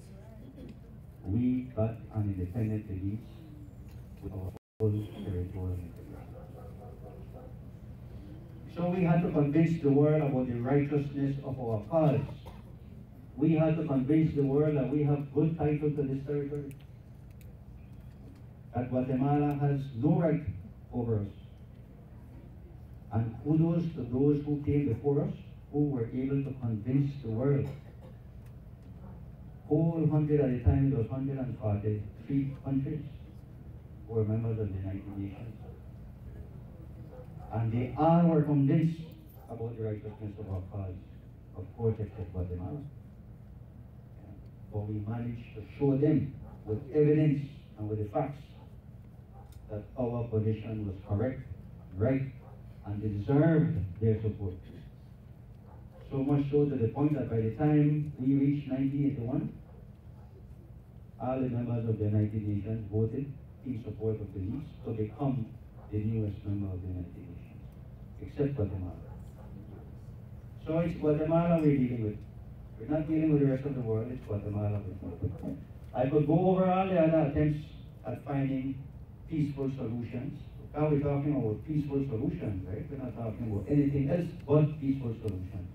We got an independent Belize with our full territorial integrity. So we had to convince the world about the righteousness of our cause. We had to convince the world that we have good title to this territory. That Guatemala has no right over us. And kudos to those who came before us, who were able to convince the world. Whole 100 at the time, it was 143 countries who were members of the United Nations. And they all were convinced about the righteousness of our cause, of course, except Guatemala. But we managed to show them with evidence and with the facts that our position was correct, right, and they deserved their support. So much so to the point that by the time we reached 1981, all the members of the United Nations voted in support of Belize to become the newest member of the United Nations, except Guatemala. So it's Guatemala we're dealing with. We're not dealing with the rest of the world, it's Guatemala we're dealing with. I could go over all the other attempts at finding peaceful solutions. Now we're talking about peaceful solutions, right? We're not talking about anything else but peaceful solutions.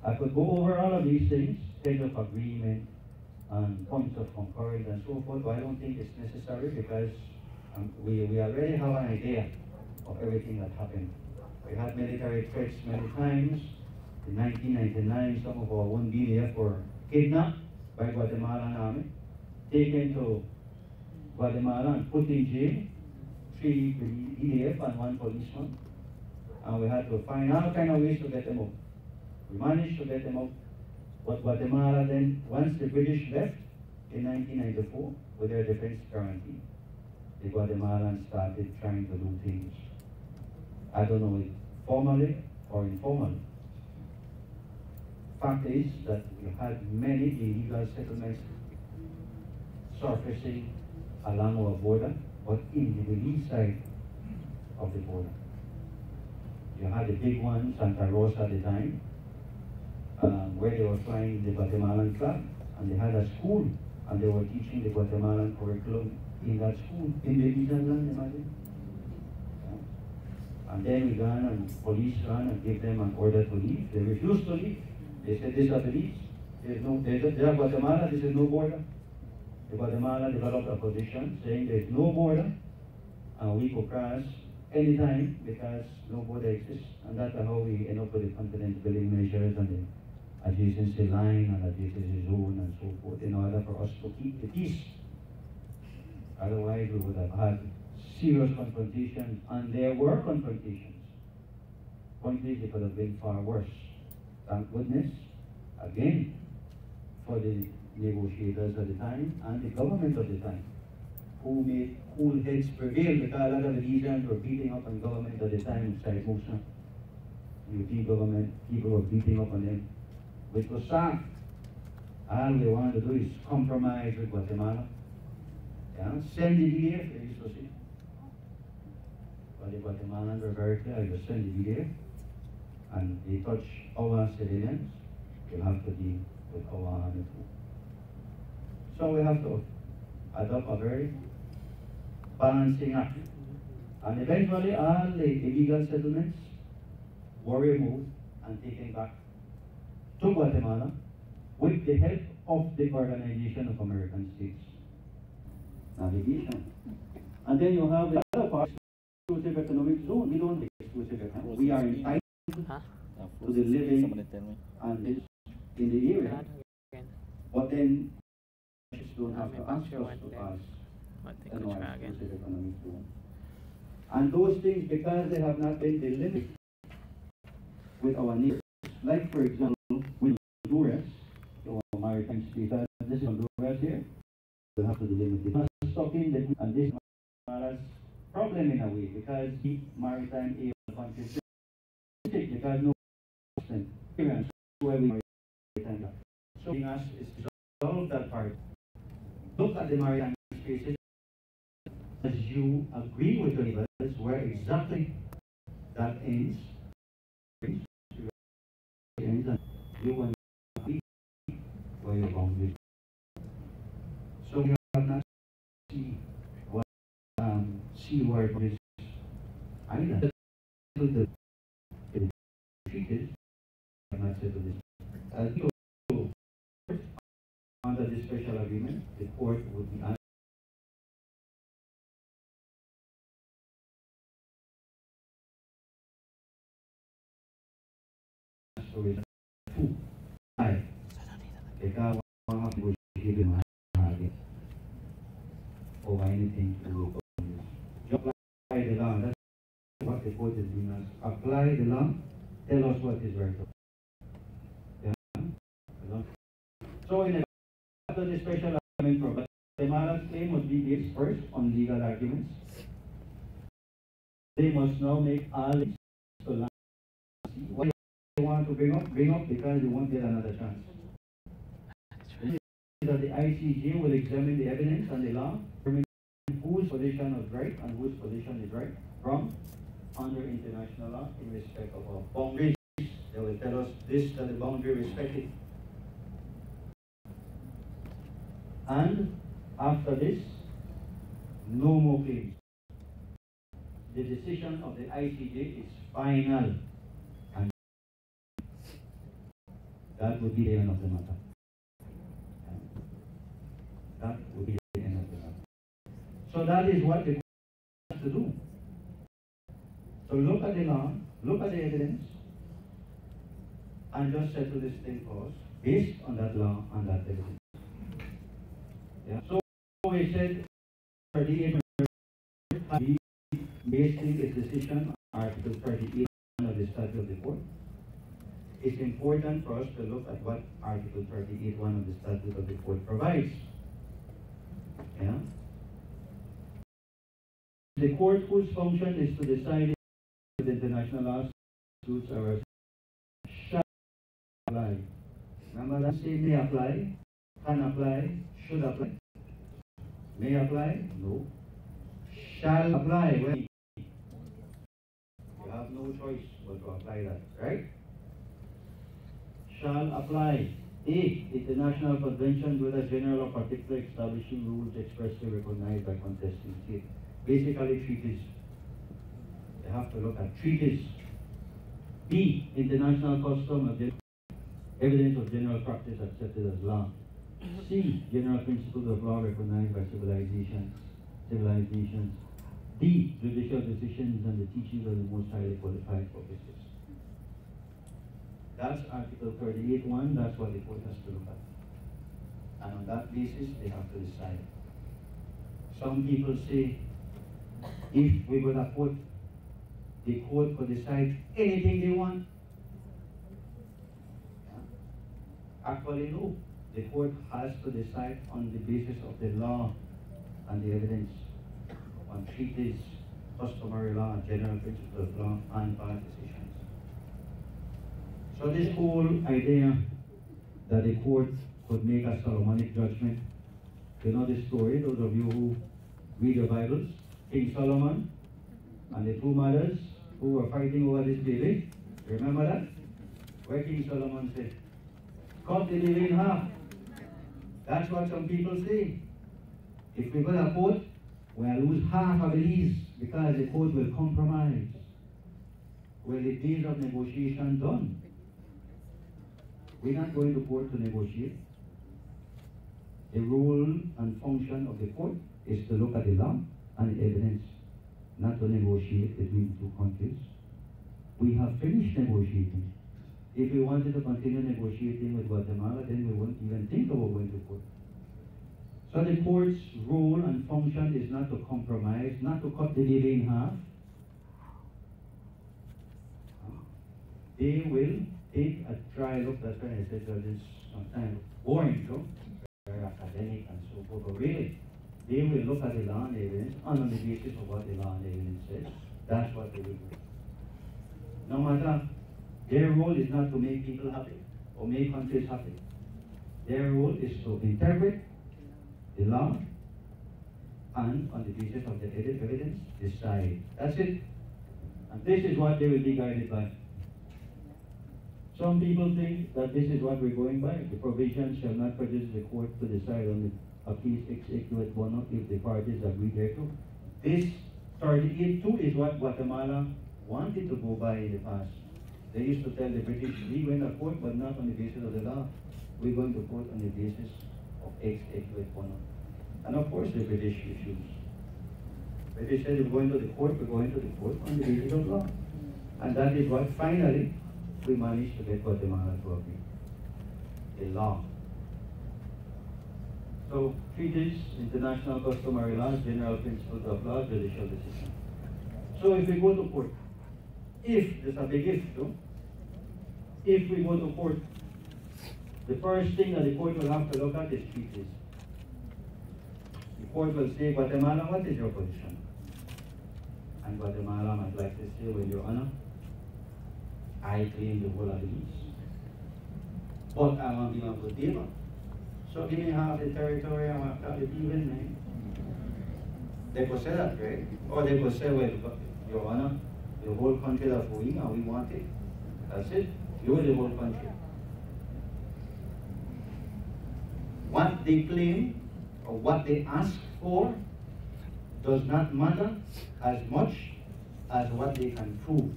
I could go over all of these things, terms of agreement, and points of concurrence and so forth, but I don't think it's necessary because we already have an idea of everything that happened. We had military threats many times. In 1999, some of our own BDF were kidnapped by Guatemalan army, taken to Guatemala and put in jail, 3 BDF and 1 policeman. And we had to find all kind of ways to get them out. We managed to get them out. But Guatemala then, once the British left in 1994 with their defense guarantee, the Guatemalans started trying to do things. I don't know if formally or informally. Fact is that we had many illegal settlements surfacing along our border, but in the Belize side of the border. You had the big one, Santa Rosa at the time, where they were flying the Guatemalan flag, and they had a school, and they were teaching the Guatemalan curriculum in that school, in the Belizean land, imagine. And then we ran and police ran and gave them an order to leave. They refused to leave. They said, this is Belize. They are Guatemala, this is no border. The Guatemala developed a position saying there is no border, and we could cross anytime because no border exists. And that's how we end up with the confidence building measures and the adjacency line and adjacency zone and so forth in order for us to keep the peace. Otherwise, we would have had serious confrontations, and there were confrontations. Frankly, they could have been far worse. Thank goodness, again, for the negotiators at the time and the government of the time, who made cool heads prevail because a lot of the Belizeans were beating up on government at the time, Said Musa. UT government, people were beating up on them, which was sad. All they wanted to do is compromise with Guatemala. Yeah? Send the DDF, they used to say. But the Guatemalans were very clear, just send the DDF, and they touch our civilians, you'll have to deal with our army too. So we have to adopt a very balancing act. And eventually all the illegal settlements were removed and taken back to Guatemala with the help of the Organization of American States. Navigation. And then you have the other part, exclusive economic zone. We don't have exclusive economic. We are entitled to the living and this in the area. But then don't have to ask us to pass an exclusive economic zone. And those things, because they have not been delimited with our needs, like for example, with Honduras, our maritime status, this is Honduras here, we have to delimit it. Stopping and this is problem in a way, because the maritime area countries because no experience where we maritime. So us is to solve that part. Look at the maritime spaces as you agree with the neighbors where exactly that ends. And you want to be where your boundaries. So we have not see what seaward is either. The treaties have not settled this. Under this special agreement, the court would be stories two. Why? Because one have to give him over anything to do. You apply the law. That's what the court is doing us. Apply the law. Tell us what is right. Yeah. So in after the special argument for Guatemala's claim must be based first on legal arguments. They must now make all to land. What they want to bring up because they won't get another chance. That the ICJ will examine the evidence and the law, determine whose position is right and whose position is right from under international law in respect of our boundaries. They will tell us this, that the boundary respected. And after this, no more claims. The decision of the ICJ is final, and that would be the end of the matter. That would be the end of the matter. So that is what the court has to do. So look at the law, look at the evidence, and just settle this thing for us based on that law and that evidence. Yeah. So we said 38 basing its decision on Article 38 of the Statute of the Court. It's important for us to look at what Article 38(1) of the Statute of the Court provides. Yeah. The court whose function is to decide if international law suits our shall apply. Remember that? Say may apply, can apply, should apply. May apply? No. Shall apply. Well, you have no choice but to apply that, right? Shall apply. A. International convention, whether general or particular, establishing rules expressly recognized by contesting state. Basically, treaties. You have to look at treaties. B. International custom of evidence of general practice accepted as law. C. General principles of law recognized by civilizations. D. Judicial decisions and the teachings of the most highly qualified officers. That's Article 38(1). That's what the court has to look at. And on that basis, they have to decide. Some people say, if we go to court, the court could decide anything they want. Actually, no. The court has to decide on the basis of the law and the evidence, on treaties, customary law, general principles of law, and bad decisions. So this whole idea that the court could make a Solomonic judgment, you know the story, those of you who read the Bibles, King Solomon and the two mothers who were fighting over this baby, remember that? Where King Solomon said, cut the baby in half. That's what some people say. If we go to court, we'll lose half of Belize because the court will compromise. Well, the days of negotiation done. We're not going to court to negotiate. The role and function of the court is to look at the law and the evidence, not to negotiate between the two countries. We have finished negotiating. If we wanted to continue negotiating with Guatemala, then we wouldn't even think about going to court. So the court's role and function is not to compromise, not to cut the baby in half. They will take a try look. That's why I said that it's sometimes boring, so very academic and so forth. But really, they will look at the law and evidence, and on the basis of what the law and evidence says, that's what they will do. No matter, their role is not to make people happy or make countries happy. Their role is to interpret the law and on the basis of the evidence, decide. That's it. And this is what they will be guided by. Some people think that this is what we're going by. The provision shall not prejudice the court to decide on a case ex equit bono if the parties agree thereto. This 38(2) is what Guatemala wanted to go by in the past. They used to tell the British, we went to court, but not on the basis of the law. We're going to court on the basis of ex equit bono. And of course, the British refused. British said, we're going to the court on the basis of law. And that is what finally we managed to get Guatemala to agree. A law. So, treaties, international customary laws, general principles of law, judicial decision. So if we go to court, there's a big if, no? If we go to court, the first thing that the court will have to look at is treaties. The court will say, Guatemala, what is your position? And Guatemala might like to say, well, Your Honor, I claim the whole of Belize. But I want to be a good neighbor. So give me half the territory, I want to have it even, man. They could say that, right? Or they could say, well, Your Honor, the whole country that we and we want it. That's it. You're the whole country. What they claim or what they ask for does not matter as much as what they can prove.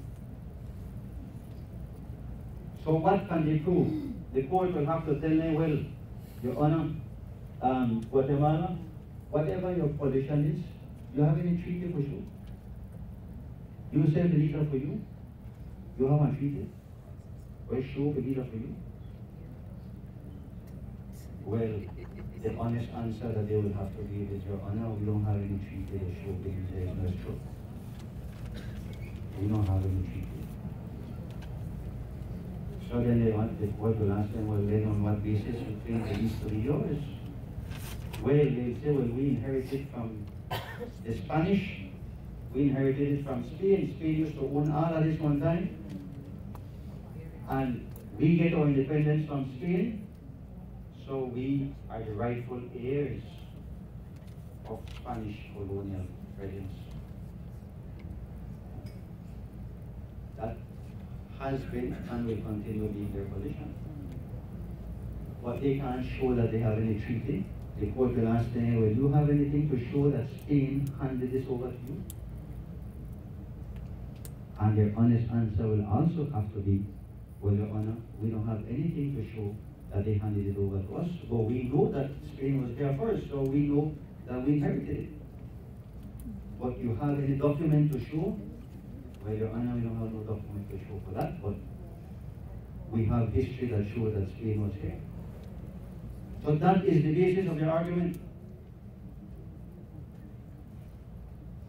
So what can they prove? The court will have to tell them, well, Your Honor, Guatemala, whatever your position is, you have any treaty for sure? You say Belize for you? You have a treaty? Well, sure, Belize for you? Well, the honest answer that they will have to give is, Your Honor, we don't have any treaty to show Belize is not true. We don't have any treaty. So then the court will ask them, well, then on what basis you claim Belize to be yours? Well, they say, well, we inherited from the Spanish, we inherited it from Spain. Spain used to own all of this one time. And we get our independence from Spain, so we are the rightful heirs of Spanish colonial presence. That has been and will continue being their position. But they can't show that they have any treaty. The court will ask them, well, do you have anything to show that Spain handed this over to you? And their honest answer will also have to be, well, Your Honor, we don't have anything to show that they handed it over to us, but we know that Spain was there first, so we know that we inherited it. But you have any document to show? Well, Your Honor, we don't have no document to show for that, but we have history that shows that Spain was here. So that is the basis of their argument.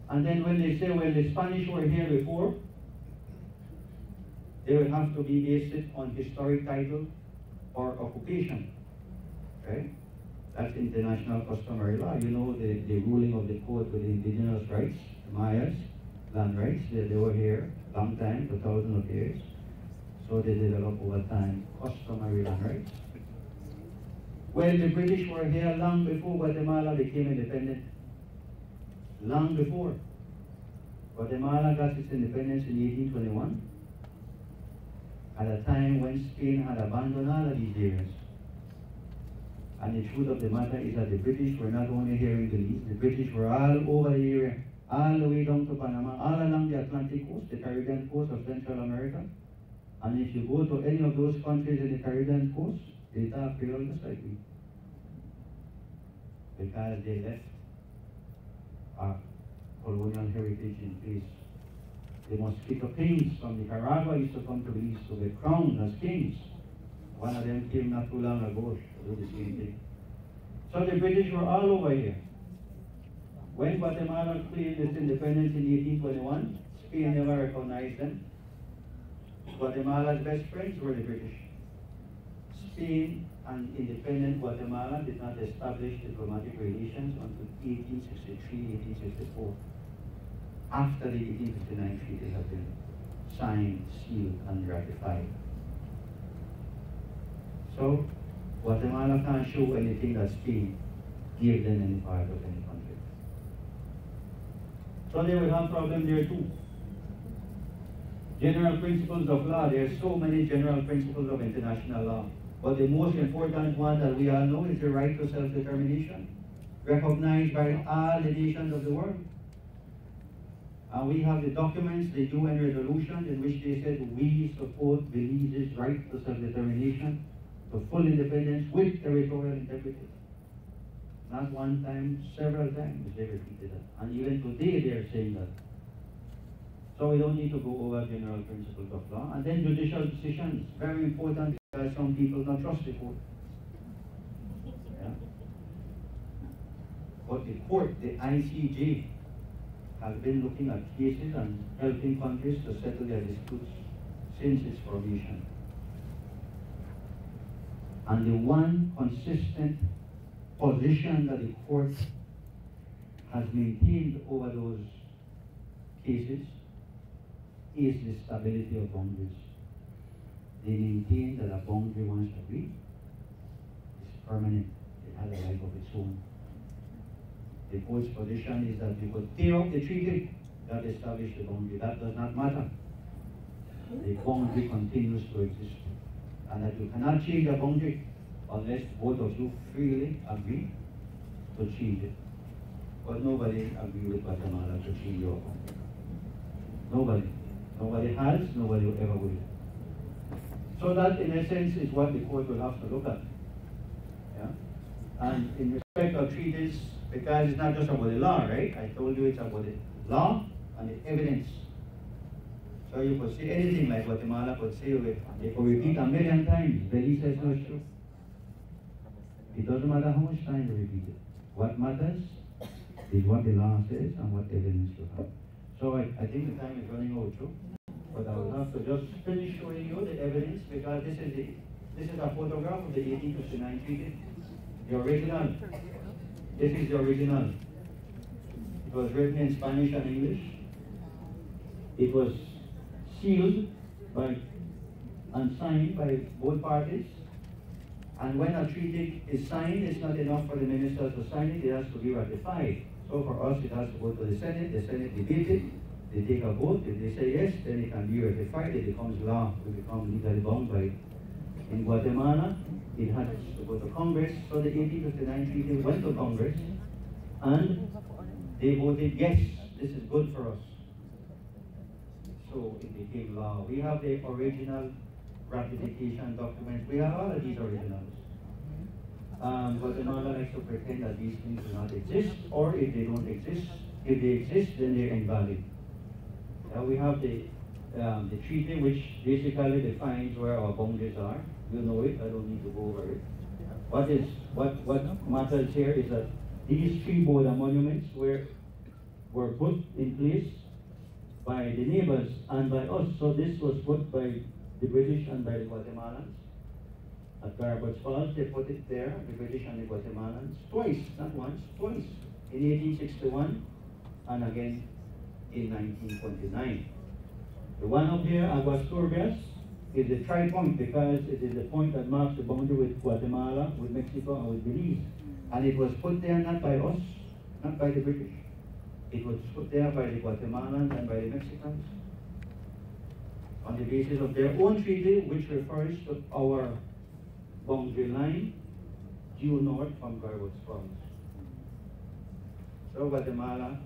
And then when they say, well, the Spanish were here before, they will have to be based on historic title or occupation, right? That's international customary law. You know the ruling of the court with the indigenous rights, the Mayas, land rights, they were here a long time, 2,000 of years. So they developed over time customary land rights. Well, the British were here long before Guatemala became independent. Long before. Guatemala got its independence in 1821, at a time when Spain had abandoned all of these areas. And the truth of the matter is that the British were not only here in Belize, the British were all over the area, all the way down to Panama, all along the Atlantic coast, the Caribbean coast of Central America. And if you go to any of those countries in the Caribbean coast, they talk Creole just like we. Because they left our colonial heritage in place. The mosquito kings from Nicaragua used to come to Belize to get crowned as kings. One of them came not too long ago to do the same thing. So the British were all over here. When Guatemala claimed its independence in 1821, Spain never recognized them. Guatemala's best friends were the British. Spain and independent Guatemala did not establish diplomatic relations until 1863, 1864, after the 1859 treaty had been signed, sealed, and ratified. So, Guatemala can't show anything that Spain gave them any part of any country. So they will have problems there too. General principles of law, there are so many general principles of international law. But the most important one that we all know is the right to self-determination, recognized by all the nations of the world. And we have the documents, the UN resolution, in which they said we support Belize's right to self-determination, to full independence with territorial integrity. Not one time, several times they repeated that. And even today they are saying that. So we don't need to go over general principles of law. And then judicial decisions, very important because some people don't trust the court. Yeah? But the court, the ICJ, has been looking at cases and helping countries to settle their disputes since its formation. And the one consistent position that the court has maintained over those cases is the stability of boundaries. They maintain that a boundary once agreed is permanent. It has a life of its own. The court's position is that you could tear up the treaty that established the boundary. That does not matter. The boundary continues to exist. And that you cannot change a boundary unless both of you freely agree to change it. But nobody agreed with Guatemala to change your boundary. Nobody. Nobody has, nobody ever will. So that, in essence, is what the court will have to look at. Yeah? And in respect of treaties, because it's not just about the law, right? I told you it's about the law and the evidence. So you could say anything like Guatemala could say, they could repeat a million times, Belize says no, it's true. It doesn't matter how much time you repeat it. What matters is what the law says and what evidence you have. So I think the time is running out, too. But I will have to just finish showing you the evidence because this is a photograph of the 1859 treaty. The original. This is the original. It was written in Spanish and English. It was sealed by and signed by both parties. And when a treaty is signed, it's not enough for the ministers to sign it, it has to be ratified. So for us, it has to go to the Senate debates it, they take a vote. If they say yes, then it can be ratified, it becomes law, it becomes legally bound by it. In Guatemala, it has to go to Congress, so the 1859 treaty went to Congress, and they voted yes, this is good for us. So it became law. We have the original ratification documents, we have all of these originals. Guatemala likes to pretend that these things do not exist, or if they don't exist, if they exist, then they're invalid. We have the treaty, which basically defines where our boundaries are. You know it, I don't need to go over it. What matters here is that these three border monuments were put in place by the neighbors and by us. So this was put by the British and by the Guatemalans. At Garbage Falls, they put it there, the British and the Guatemalans, twice, not once, twice, in 1861 and again in 1929. The one up here, Aguas Turbias, is the tri-point because it is the point that marks the boundary with Guatemala, with Mexico, and with Belize. And it was put there not by us, not by the British. It was put there by the Guatemalans and by the Mexicans on the basis of their own treaty, which refers to our boundary line due north from Garbage Falls. So Guatemala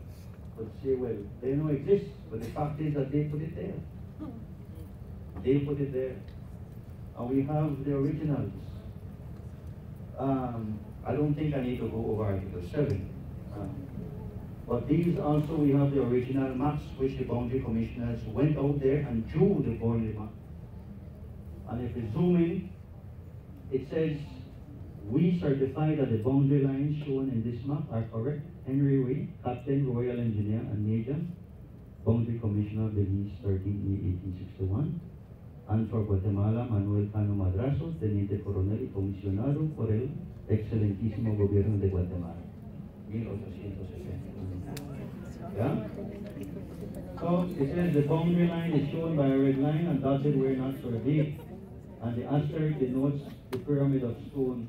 could say, well, they don't exist, but the fact is that they put it there. They put it there. And we have the originals. I don't think I need to go over Article 7. But these also, we have the original maps which the boundary commissioners went out there and drew the boundary map. And if we zoom in, it says, we certify that the boundary lines shown in this map are correct. Henry Way, Captain, Royal Engineer, and Major, Boundary Commissioner, Belize, 13 May 1861. And for Guatemala, Manuel Cano Madrazo, Teniente Coronel y Comisionado por el Excelentísimo Gobierno de Guatemala, 1860. Yeah? So it says the boundary line is shown by a red line and dotted where not surveyed. And the asterisk denotes the pyramid of stone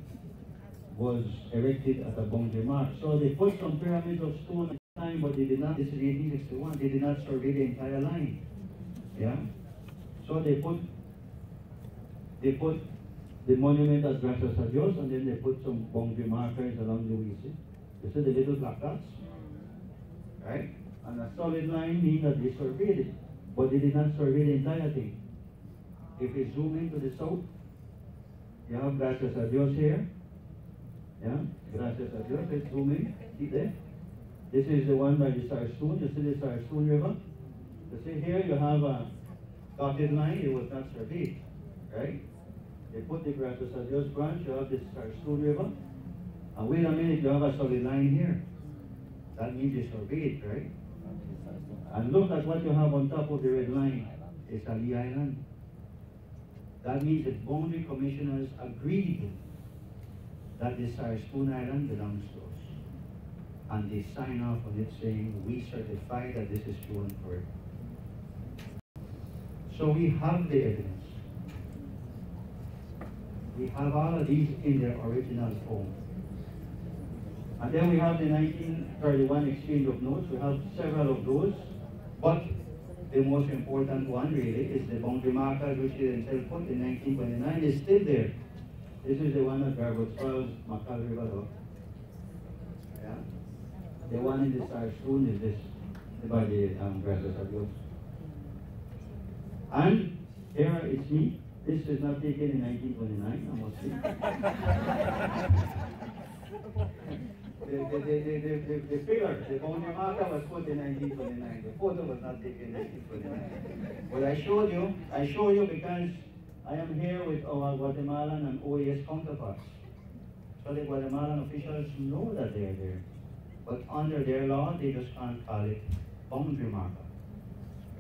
was erected at a boundary mark. So they put some pyramids of stone at the time, but they did not, this is 1861, they did not survey the entire line. Yeah? So they put the monument as Gracias a Dios, and then they put some boundary markers along the way. You see the little black dots? Right? And a solid line means that they surveyed it, but they did not survey the entire thing. If you zoom into the south, you have Gracias a Dios here. Yeah, Gracias a Dios. Let's zoom in. See there? This is the one by the Sarsoon. You see the Sarsoon River? You see here you have a dotted line, it was not surveyed, right? They put the Radisson branch, you have this Radisson River, and wait a minute, you have a solid line here. That means it's surveyed, right? And look at what you have on top of the red line. It's a Lee Island. That means the boundary commissioners agreed that the Sarstoon Island belongs to us. And they sign off on it saying, we certify that this is true and correct. So we have the evidence. We have all of these in their original form. And then we have the 1931 exchange of notes. We have several of those. But the most important one really is the boundary marker which they themselves put in 1929 is still there. This is the one at Garwood Falls, Macau River. Yeah. The one in the Sarstoon is this, by the Radisson. And here it's me. This is not taken in 1929, I must say. The figure, the boundary marker was put in 1929. The photo was not taken in 1929. But I show you because I am here with our Guatemalan and OAS counterparts. So the Guatemalan officials know that they are there. But under their law, they just can't call it boundary marker.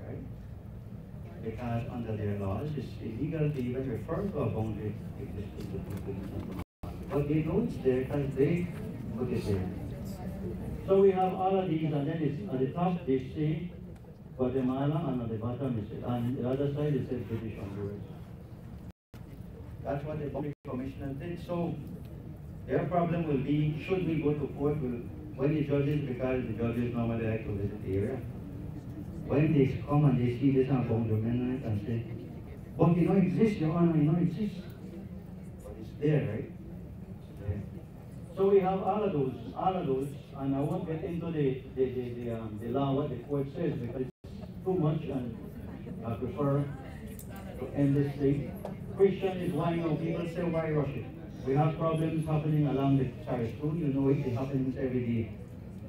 Right? Because under their laws, it's illegal to even refer to a boundary existing. But they know it's there because they put it there. So we have all of these, and then it's, at the top they say Guatemala, and at the bottom it says, and the other side it says British Honduras. That's what the boundary commissioner did. So their problem will be, should we go to court? When the judges, because the judges normally like to visit the area, when they come and they see this on boundary amendment and say, but it don't exist, Your Honor, it don't exist. But it's there, right? It's there. So we have all of those, and I won't get into the law, what the court says, because it's too much, and I prefer to end this thing. Question is why now people say, why rush it? We have problems happening along the Sarstoon, you know it happens every day.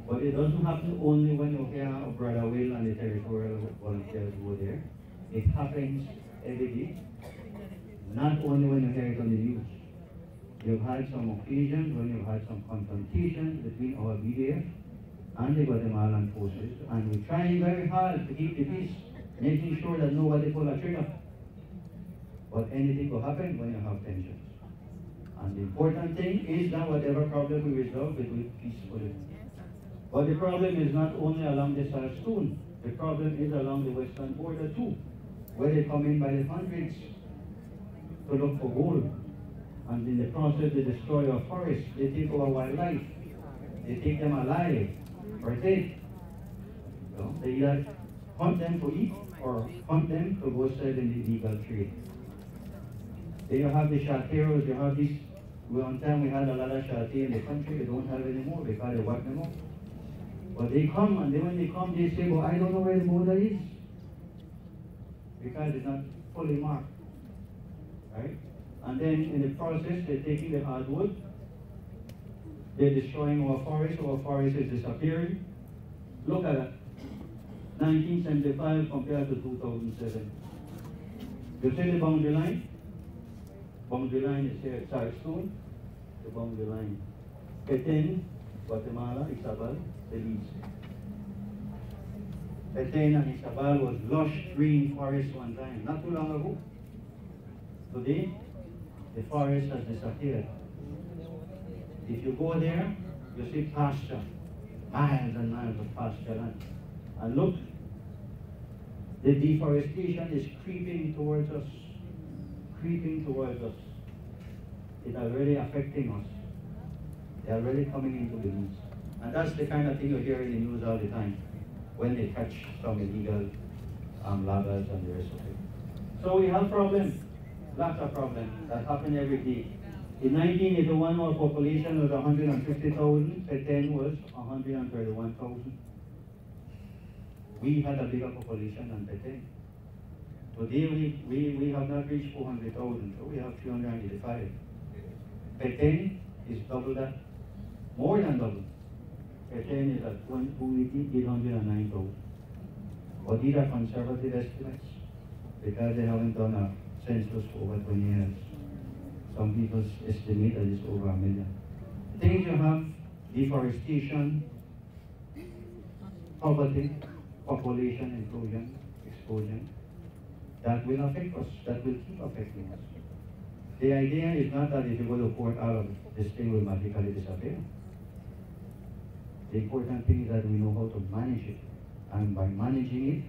But it doesn't happen only when you hear of Brother Will and the territorial volunteers go there. It happens every day, not only when you hear it on the news. You've had some occasions when you've had some confrontations between our BDF and the Guatemalan forces, and we're trying very hard to keep the peace, making sure that nobody pull a trigger. But anything will happen when you have tensions. And the important thing is that whatever problem we resolve, we do it peacefully. But the problem is not only along the Sarstoon, the problem is along the western border too, where they come in by the hundreds to look for gold. And in the process they destroy our forests, they take our wildlife, they take them alive or dead. So they either hunt them to eat or hunt them to go sell in the illegal trade. Then you have the chateros, you have these, one time we had a lot of chateau in the country, we don't have anymore because they wipe them off. But they come, and then when they come, they say, well, I don't know where the border is. Because it's not fully marked. Right? And then in the process, they're taking the hardwood, they're destroying our forest is disappearing. Look at that. 1975 compared to 2007. You see the boundary line? Boundary line is here at Sarstoon, the boundary line. Petén, Guatemala, Isabel, Belize. Petén and Isabel was lush green forest one time, not too long ago. Today, the forest has disappeared. If you go there, you see pasture, miles and miles of pasture land. And look, the deforestation is creeping towards us. It's already affecting us. They're already coming into Belize. And that's the kind of thing you hear in the news all the time, when they catch some illegal loggers and the rest of it. So we have problems, lots of problems that happen every day. In 1981, our population was 150,000, Petén was 131,000. We had a bigger population than Petén. Today we have not reached 400,000, so we have 385. Petén is double that, more than double. Petén is at 809,000. But these are conservative estimates because they haven't done a census for over 20 years. Some people estimate that it's over 1 million. Things you have deforestation, poverty, population explosion, that will affect us, that will keep affecting us. The idea is not that if you go to port out, this thing will magically disappear. The important thing is that we know how to manage it. And by managing it,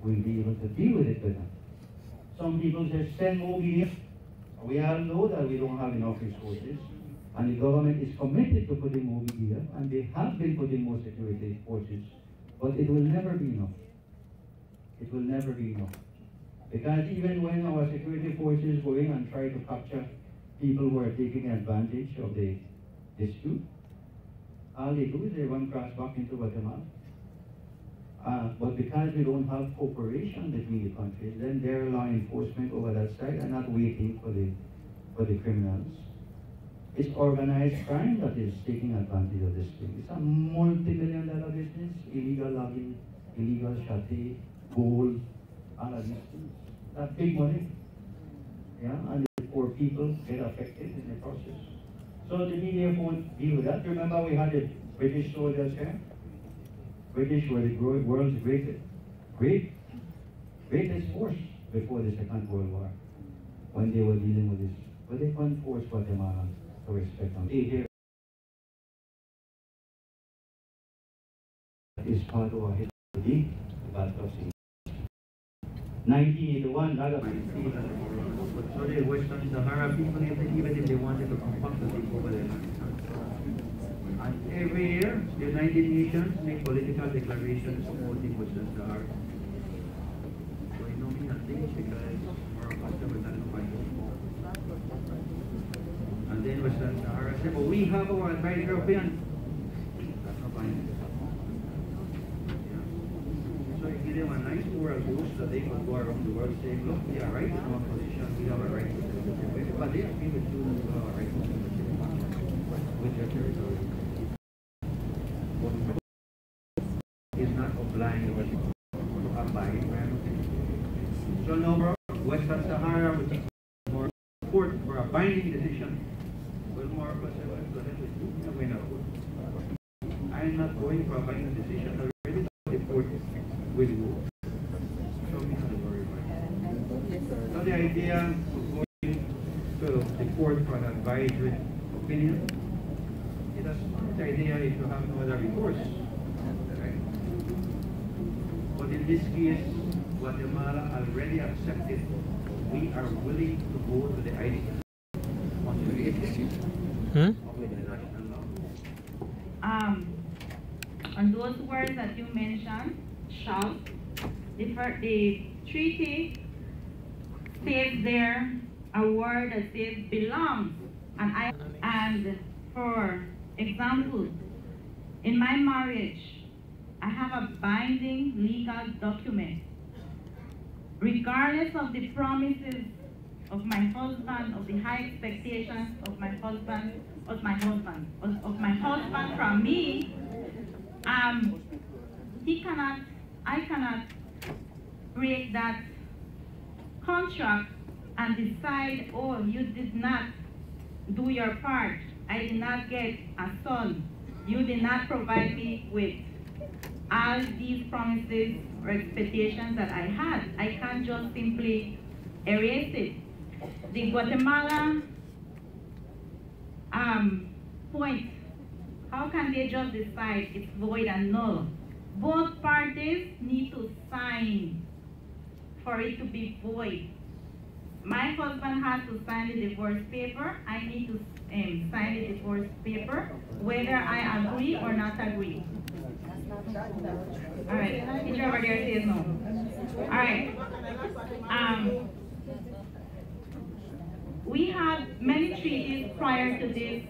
we'll be able to deal with it better. Some people say, send more media. We all know that we don't have enough resources. And the government is committed to putting more media, and they have been putting more security forces. But it will never be enough. It will never be enough. Because even when our security forces go in and try to capture people who are taking advantage of the dispute, all they do is they run across back into Guatemala. But because we don't have cooperation between the countries, then their law enforcement over that side are not waiting for the criminals. It's organized crime that is taking advantage of this thing. It's a multi-million-dollar business, illegal logging, illegal shutting, gold, all of these things. That's big money. Yeah, and the poor people get affected in the process. So the media won't deal with that. Remember we had the British soldiers here? British were the world's greatest force before the Second World War, when they were dealing with this. But they couldn't force Guatemala to respect them. Here is part of our history, the Battle of 1981, so the Western Sahara people, even if they wanted to come back to take over their land. And every year, the United Nations make political declarations supporting Western Sahara. So you know me, I think because our customers are not buying. And then Western Sahara said, but we have our advisory opinion. That's not buying. So you give them a nice moral boost that they could go around the world saying, look, we are right in our position, we have a right to do. But they agree with you that we have a right to do with their territory. Is not obliged to abide by it. So no, Western Sahara would take more support for a binding decision. Well, more of us say, well, go ahead with you, and we're not good. I'm not going for a binding decision. I already support with you. So we have to worry about it. So the idea of going to the court for an advisory opinion, the idea is to have no other recourse. Right? But in this case, Guatemala already accepted we are willing to go to the ICJ on the basis of the international law. On those words that you mentioned, shall, the treaty says there a word that says belongs, and for example, in my marriage, I have a binding legal document. Regardless of the promises of my husband, of the high expectations of my husband from me, I cannot break that contract and decide, oh, you did not do your part. I did not get a son. You did not provide me with all these promises or expectations that I had. I can't just simply erase it. The Guatemala point, how can they just decide it's void and null? Both parties need to sign for it to be void. My husband has to sign the divorce paper. I need to sign the divorce paper, whether I agree or not agree. All right, teacher over there says no. All right. We had many treaties prior to this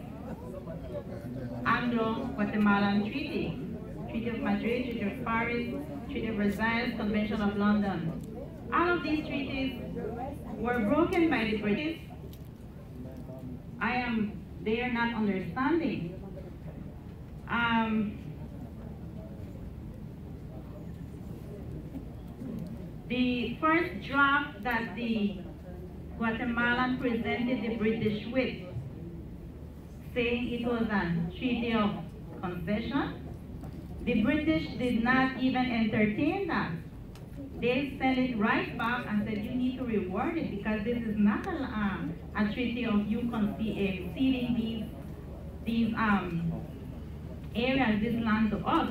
Anglo-Guatemalan treaty. Treaty of Madrid, Treaty of Paris, Treaty of Versailles, Convention of London. All of these treaties were broken by the British. They are not understanding. The first draft that the Guatemalan presented the British with, saying it was a treaty of concession, the British did not even entertain that. They sent it right back and said, you need to reward it because this is not a treaty of you ceding these areas, this land to us.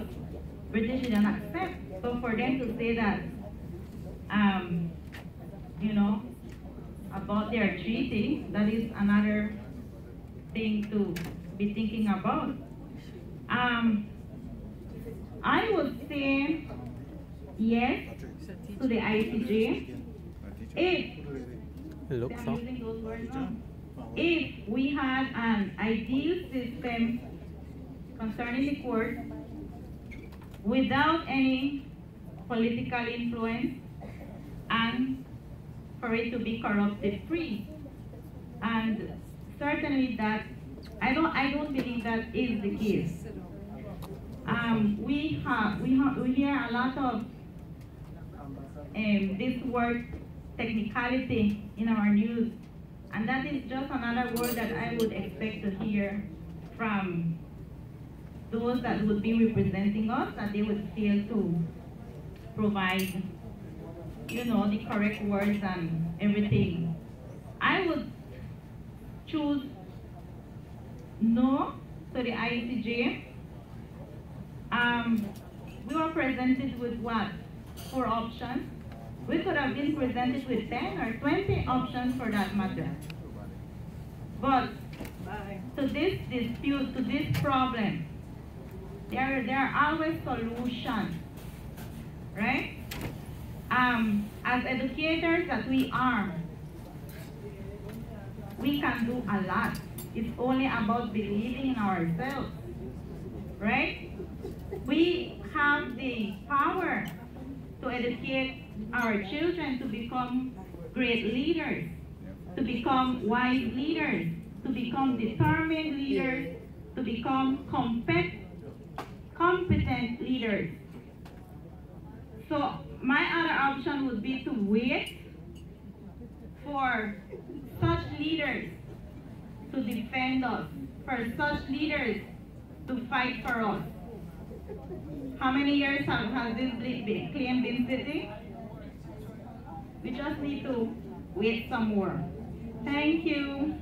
British didn't accept. So for them to say that, you know, about their treaty, that is another thing to be thinking about. I would say yes to the ICJ if, Looks I'm so. using those words now, if we had an ideal system concerning the court without any political influence and for it to be corrupted free. And certainly that, I don't believe that is the case. We hear a lot of this word technicality in our news, and that is just another word that I would expect to hear from those that would be representing us, that they would fail to provide, you know, the correct words and everything. I would choose no to the ICJ. We were presented with what? 4 options. We could have been presented with 10 or 20 options for that matter. But to this dispute, to this problem, there are always solutions, right? As educators that we are, we can do a lot. It's only about believing in ourselves, right? We have the power to educate our children to become great leaders, to become wise leaders, to become determined leaders, to become competent leaders. So my other option would be to wait for such leaders to defend us, for such leaders to fight for us. How many years has this claim been sitting? We just need to wait some more. Thank you.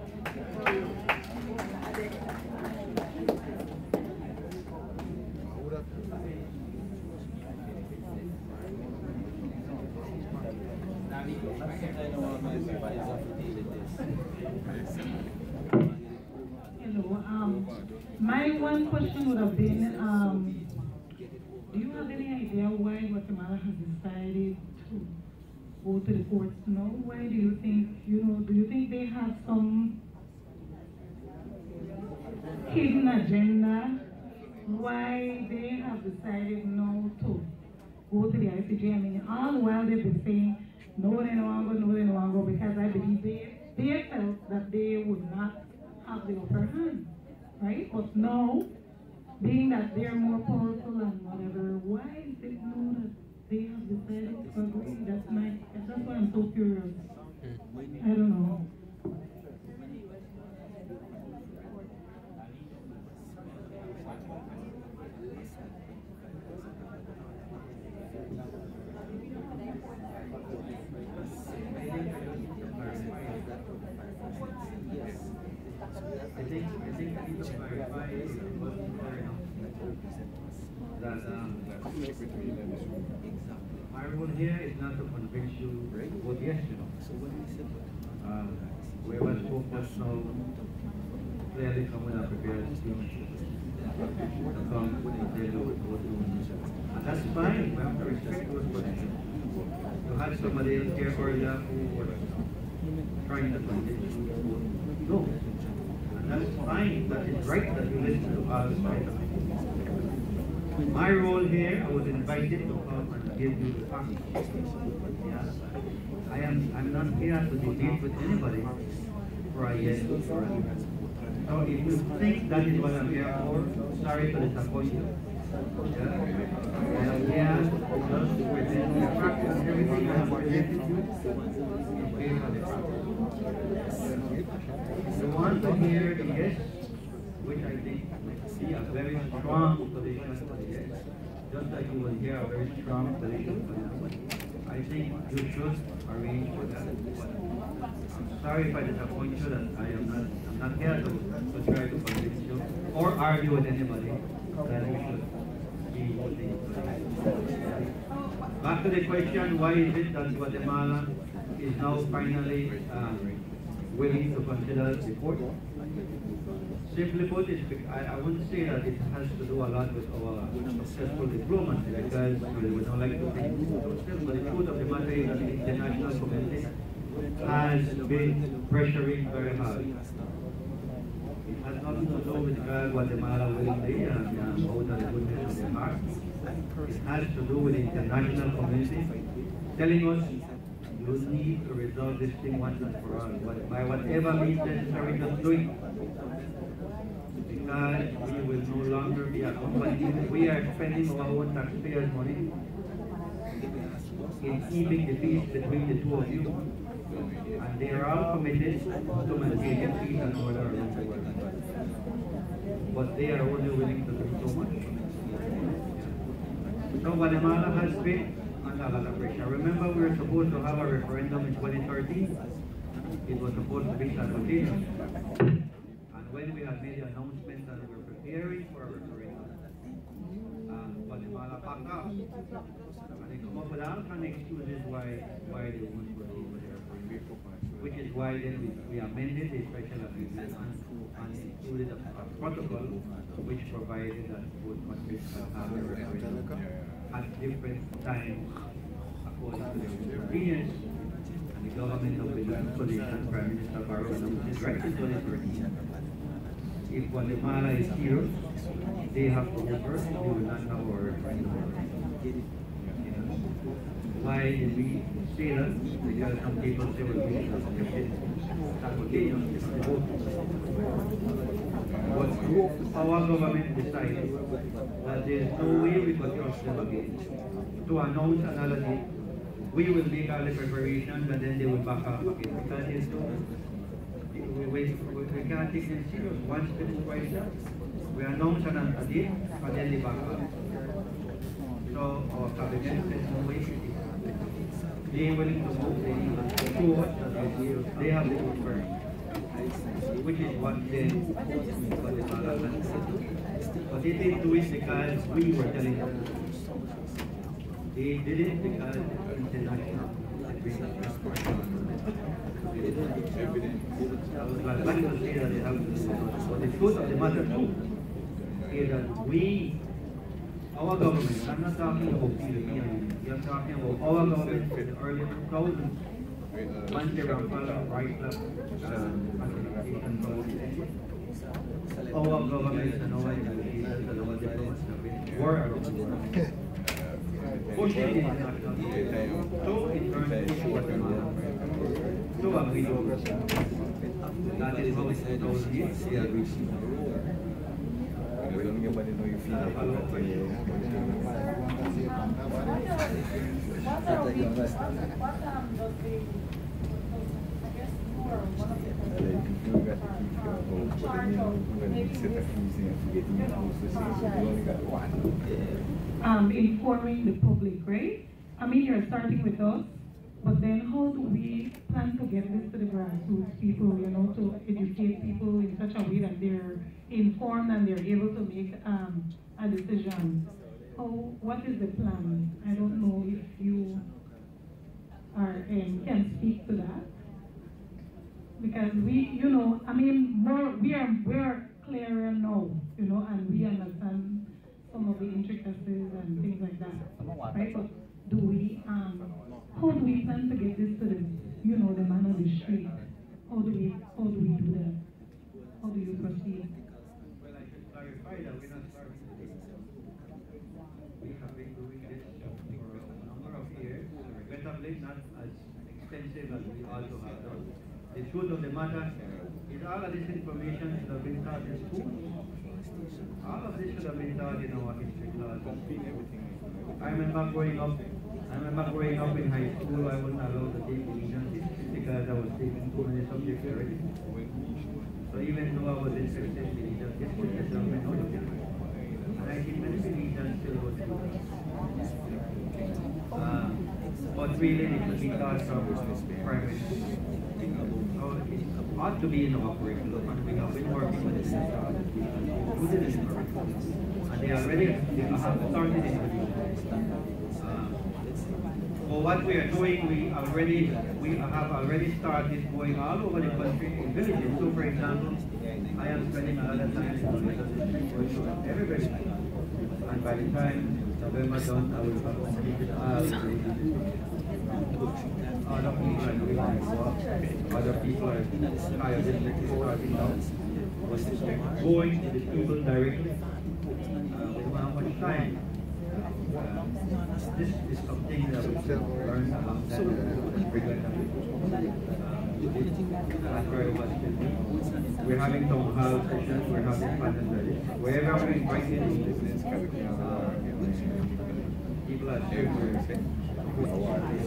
Hello. My one question would have been, do you have any idea why Guatemala has decided to go to the courts now? Why do you think, do you think they have some hidden agenda? Why they have decided now to go to the ICJ? I mean, all the while they've been saying, no, they don't want to go, no, they don't want to go, because I believe they felt that they would not have the upper hand, right? But now, being that they're more powerful and whatever, why is it now that they have decided to agree? That's why I'm so curious. I don't know. I think to clarify that my role here is not to convince you to vote yes, we was focused on clearly coming up prepared speech to come and tell you what to do. And that's fine, we have to respect those positions. You had somebody else here earlier who was trying to convince you to vote no. That's fine, but it's right that you listen to all sides. My role here, I was invited to come and give you the facts. Yeah. I'm not here to debate with anybody for a yes or for a no. So if you think that is what I'm here for, sorry to disappoint you. Yeah. I am here just within the practice everything I have gratitude in favor of the family. You want to hear the yes, which I think see a very strong position for the yes, just like you will hear a very strong position for the no. I think you should arrange for that. But I'm sorry if I disappoint you that I'm not here to try to convince you or argue with anybody that you should be voting. Back to the question, why is it that Guatemala is now finally willing to consider the court? Simply put, I wouldn't say that it has to do a lot with our successful diplomacy, because we don't like to think so still, but the truth of the matter is that the international community has been pressuring very hard. It has nothing to do with Guatemala willingly and out of the goodness of their heart. It has to do with the international community telling us you need to resolve this thing once and for all. By whatever means necessary, just do it. Because we will no longer be a company. We are spending our own taxpayers' money in keeping the peace between the two of you. And they are all committed to maintaining peace and order around the world. But they are only willing to do so much. So Guatemala has been under a lot of pressure. Remember, we were supposed to have a referendum in 2013. It was supposed to be simultaneous. And when we had made the announcement that we were preparing for a referendum, Guatemala backed out. And they come up with all kind of excuses why they won't proceed with their referendum. Which is why then we amended the special agreement and included a protocol which provided that both countries can have a referendum at different times according to their convenience. And the government of Belize, and Prime Minister Barrow announced it right in 2013. If Guatemala is serious, they have to go first. They will not have our referendum. Why did we say that? Because some people say well, we should have kept it simultaneous. But our government decided that there is no way we could trust them again. To announce another date, we will make all the preparations and then they will back up again. Because there's no, we can't take them serious. Once they do right now, we announce a date and then they back up. So our cabinet says no way. They are willing to move, they show us that they have the vote first, which is what then Guatemala has. But they didn't do it because we were telling them. They did it because international agreement was part of it. I was glad to say that they have to do it. But the truth of the matter too is that our government, I'm not talking about PLP, I'm talking about our government in the early 2000s, once they were following right up, our government and our institutions and our diplomats were around the world, pushing international so in turn pushing Guatemala to agree to that is how it's told here, they agreed. We don't get money, no, you feel like informing the public, right? I mean, you're starting with us, but then how do we plan to get this to the grassroots people, you know, to educate people in such a way that they're informed and they're able to make a decision? What is the plan? I don't know if you can speak to that. Because we, you know, I mean, we're clearer now, you know, and we understand some of the intricacies and things like that, right? But do we, how do we plan to get this to the, you know, the man on the street? How do we do that? How do you proceed? Well, I should clarify that we're not starting today. We have been doing this for a number of years, regrettably not as extensive as we also have done. The truth of the matter is all of this information should have been taught in schools. All of this should have been taught in our history classes. I remember growing up, and remember growing up in high school, I wasn't allowed to take Belizean because I was taking too many subjects already. So even though I was interested in Belizean history, I still went out of it. And I think many Belizeans still go through that. But really, it should be taught from primary school. So it ought to be in our curriculum, and we have been working with this included in the curriculum. And they have started in for what we are doing, we have already started going all over the country in villages. So for example, I am spending a lot of time in everybody. And by the time November done, I will have completed all the villages. Other people are doing like work. Other people are higher district starting now. But going to the people directly, we don't have much time. This is something that we learn a long time that's very much. We're having town hall sessions, we're having panels, wherever we invite in, people are sharing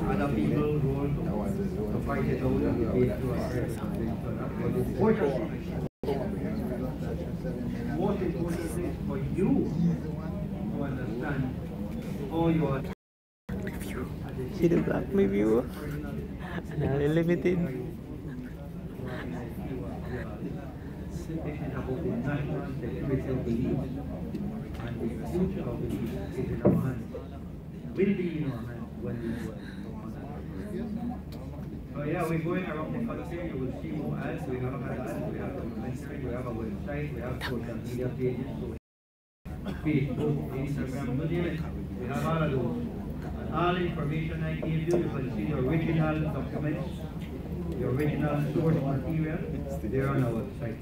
other people role to fight it out and debate to most important thing is for you to understand how you are. See the black review and I limited. This is about the national security of Belize, and the future of Belize is in our hands. Will be in our hands when we do it. So yeah, we're going around the country. You will see more ads. We have ads. We have documentary. We have a website. We have social media pages. So Facebook, Instagram, we have all of those. And all information I gave you, you can see the original documents, the original source material. They're on our website.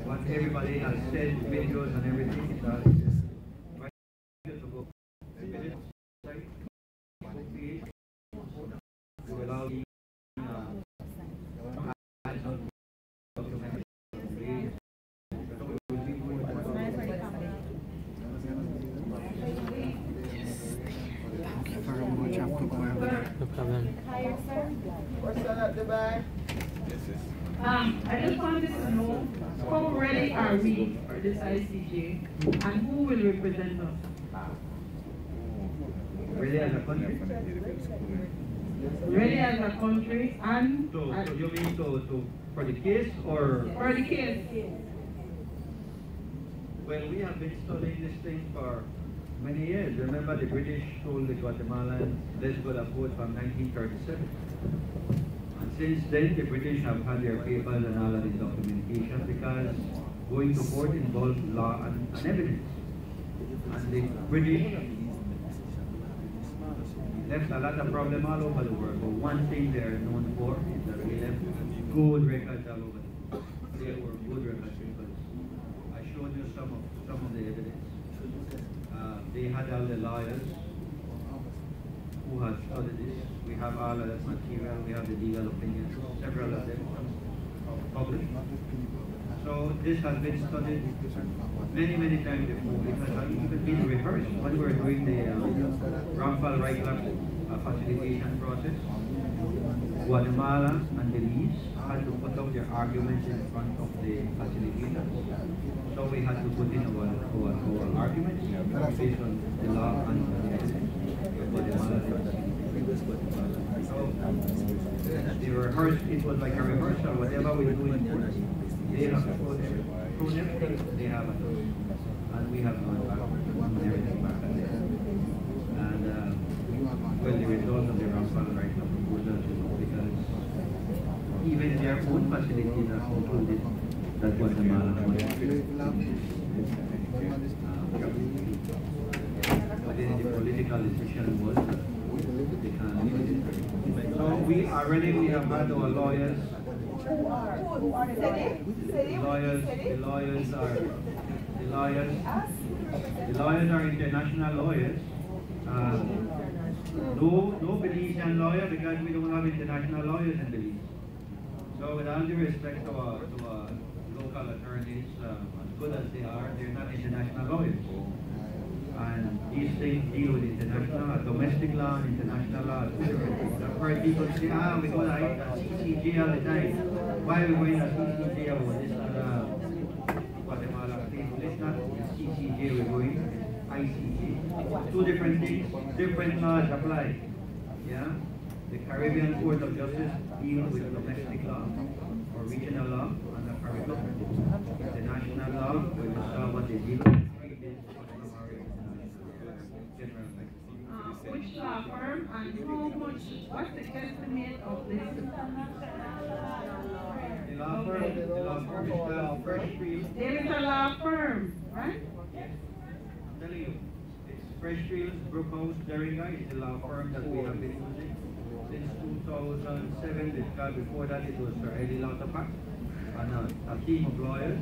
What everybody has said, videos and everything, is all right here to go. We will allow you No problem. I just wanted to know how ready are we for this ICJ and who will represent us? really as a country. Ready as a country and So you mean for the case or? for the case. Well, we have been studying this thing for many years. Remember, the British told the Guatemalans, let's go to vote from 1937. And since then, the British have had their papers and all of this documentation because going to court involves law and evidence. And the British left a lot of problems all over the world. But one thing they're known for is that they left good records all over the world. They were good records because I showed you some of the evidence. They had all the lawyers who had studied this. We have all of that material. We have the legal opinions, several of them published. So this has been studied many times before. It has even been rehearsed when we were doing the wrongful right facilitation process. Guatemala and Belize had to put up their arguments in front of the facilitators. So we had to put in our arguments based on the law and the evidence. Guatemala so the rehearsed, it was like a rehearsal. Whatever we do in court, they have to put through everything they have at us. And we have gone back and everything back. And well, the result of the wrongful right of proposal, because even their own facilities have concluded that Guatemala was but then the political decision was that they can't do it. So we have had our lawyers. The lawyers are international lawyers. No Belizean lawyer because we don't have international lawyers in Belize. So with all due respect to our local attorneys, as good as they are, they're not international lawyers. And these things deal with international, domestic law and international law. I've heard people say, we go to CCJ all the time. Why are we going to CCJ about this Guatemala thing? It's not CCJ we're going, ICJ. Two different things, different laws apply. Yeah? The Caribbean Court of Justice deals with domestic law or regional law and the Caribbean. The national law, we saw what they deal with. Which law firm and how much, what's the estimate of this? The law firm is called Fresh Field. There is a law firm, right? Yes. I'm telling you, it's Fresh Fields, Brookhouse, Deringa is the law firm that we have been using since 2007. Because before that it was Sir Eddie Lauterpack and a team of lawyers.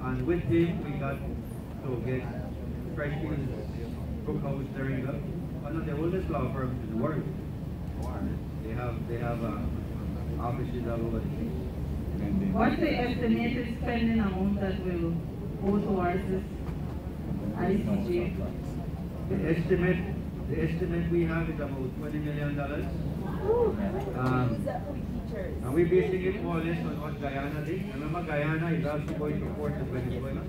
And with him we got to get Fresh Fields, Brookhouse, Deringa, one of the oldest law firms in the world. They have offices all over the place. What's the estimated spending amount that will go towards this ICJ? The estimate we have is about $20 million. And we're basing it more or less on what Guyana did. Remember, Guyana is also going to court with Venezuela.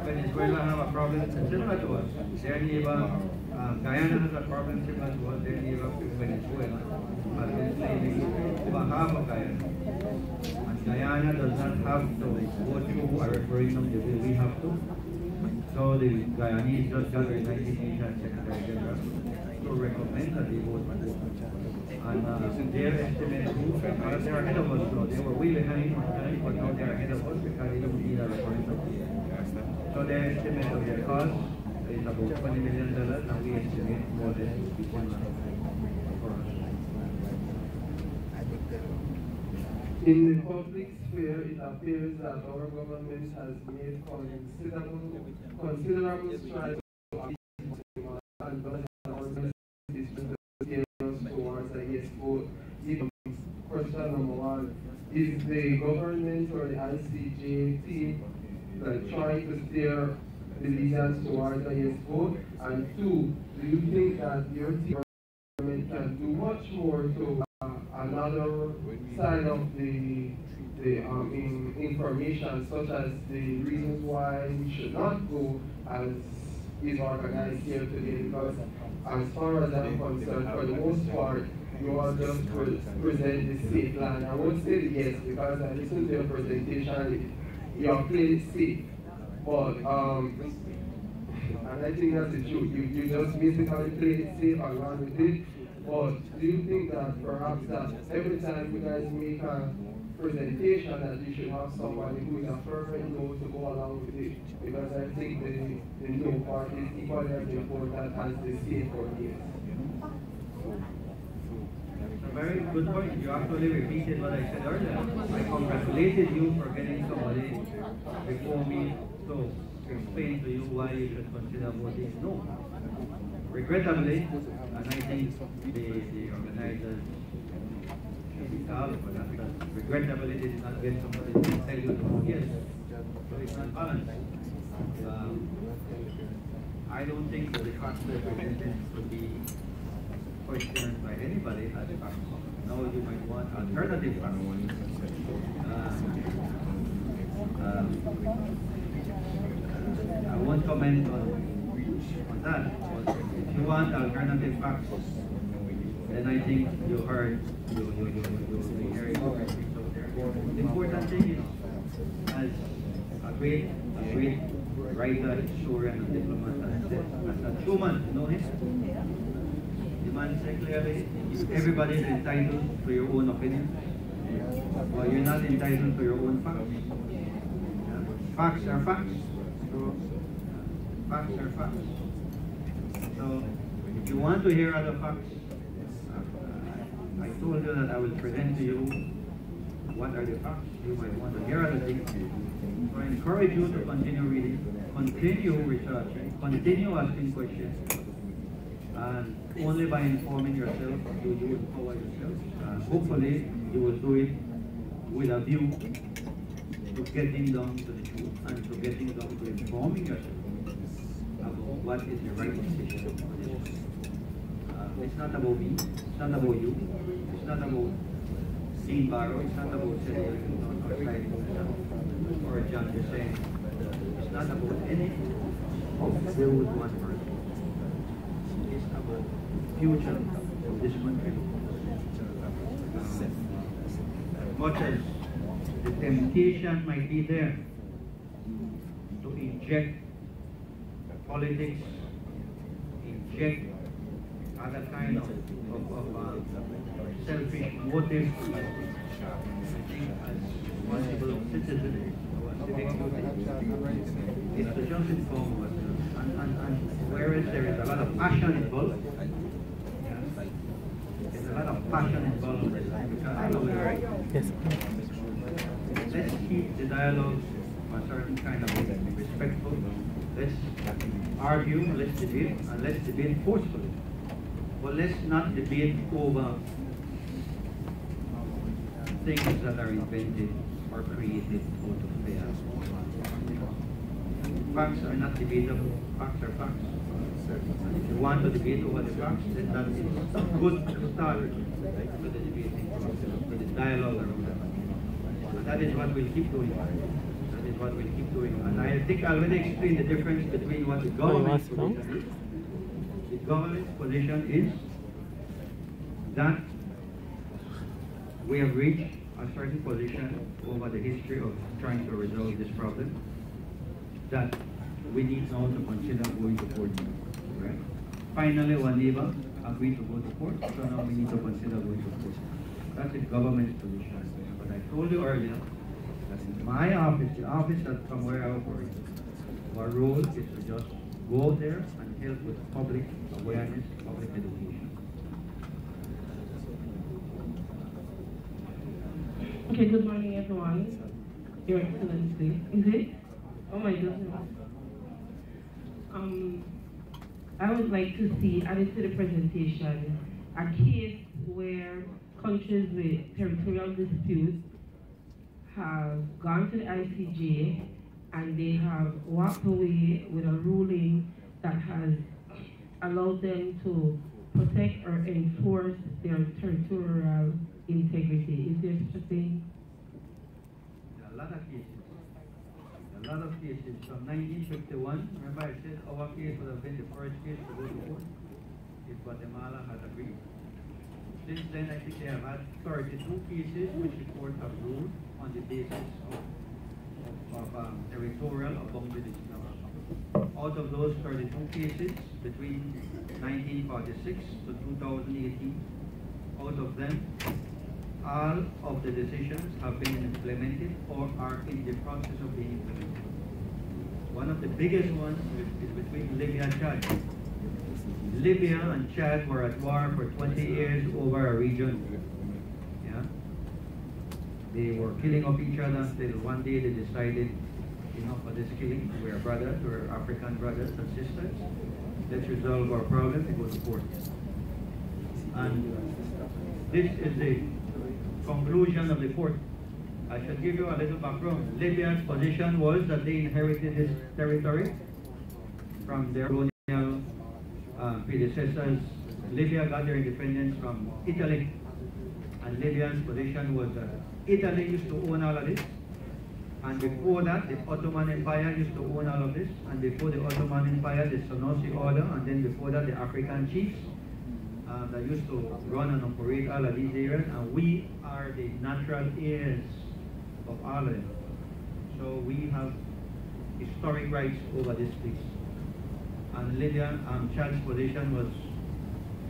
Venezuela have a problem similar to us. Their neighbor, Guyana has a problem similar to us. Their neighbor, Venezuela, has been claiming over half of Guyana. And Guyana does not have to go through a referendum the way we have to. So the Guyanese just got the United Nations Secretary General to recommend that they vote for this. And their estimate, because they are ahead of us, so they were way behind on time, but now they are ahead of us because they don't need a referendum. So their estimate of their cost is about $20 million, and we estimate more than $50 million for us. In the public sphere, it appears that our government has made considerable strides and towards the yes vote. Question number one, is the government or the ICJ team trying to steer the Belizeans towards a yes vote? And two, do you think that your team can do much more to another side of the information, such as the reasons why we should not go as is organized here today? Because as far as I'm concerned, for the most part, you all just present the safe line. I won't say the yes because I listened to your presentation. You are playing safe, but and I think that's the truth. You just basically play it safe and run with it. But do you think that perhaps that every time you guys make a presentation that you should have somebody who is a perfect no to go along with it? Because I think the no part is equally as important as the safe or yes. A very good point. You actually repeated what I said earlier. I congratulated you for getting somebody before me to explain to you why you should consider voting no. Regrettably, and I think the organizers should be sorry for that, but regrettably they did not get somebody to tell you to vote yes. So it's not balanced. I don't think that the facts represented could be questioned by anybody as facts. Now you might want alternative facts. I won't comment on that. But if you want alternative facts, then I think you heard you hearing everything. So the important thing is, as a great writer, historian, and diplomat has said, as a Truman, you know him? The man said clearly, everybody is entitled to your own opinion, but you're not entitled to your own facts. Facts are facts. Facts are facts. So, if you want to hear other facts, I told you that I will present to you what are the facts. You might want to hear other things. So I encourage you to continue reading, continue researching, continue asking questions. And only by informing yourself do you empower yourself. Hopefully, you will do it with a view to getting down to the truth and to getting down to informing yourself about what is the right decision for this. It's not about me, it's not about you, it's not about Dean Barrow, it's not about Senator Clinton or Clyde or John Hussein. It's not about any of those one person. It's about the future of this country. As much as the temptation might be there to inject politics, inject other kind of selfish motives, I think as responsible citizens, our civic duty is to just inform ourselves. And whereas there is a lot of passion involved, there's a lot of passion involved in this. Yes. Let's keep the dialogue a certain kind of respectful. Let's argue, let's debate, and let's debate forcefully. But let's not debate over things that are invented or created out of fear. Facts are not debatable. Facts are facts. And if you want to debate over the facts, then that is a good start for the debating process, for the dialogue around that. And that is what we'll keep doing. That is what we'll keep doing. And I think I already explained the difference between what the government's position is. The government's position is that we have reached a certain position over the history of trying to resolve this problem, that we need now to consider going to court. Right? Finally, one neighbor agreed to go to court, so now we need to consider going to court. That's the government's position. But I told you earlier that in my office, the office that from where I operate, our role is to just go there and help with public awareness, public education. Okay, good morning everyone. Your Excellency. Is it? Oh my goodness. I would like to see, added to the presentation, a case where countries with territorial disputes have gone to the ICJ and they have walked away with a ruling that has allowed them to protect or enforce their territorial integrity. Is there such a thing? There are a lot of cases. A lot of cases. From 1951, remember I said our case would have been the first case to go to court if Guatemala had agreed. Since then, I think they have had 32 cases which the court have ruled on the basis of territorial or boundary disputes. Out of those 32 cases, between 1946 to 2018, out of them, all of the decisions have been implemented or are in the process of being implemented. One of the biggest ones is between Libya and Chad. Libya and Chad were at war for 20 years over a region. Yeah? They were killing up each other until one day they decided, enough of this killing. We're brothers, we're African brothers and sisters. Let's resolve our problem and go to court. And this is the conclusion of the court. I should give you a little background. Libya's position was that they inherited this territory from their colonial predecessors. Libya got their independence from Italy, and Libya's position was that Italy used to own all of this, and before that the Ottoman Empire used to own all of this, and before the Ottoman Empire the Senussi order, and then before that the African chiefs that used to run and operate all of these areas, and we are the natural heirs of all of them. So we have historic rights over this place. And Libya, Chad's position was,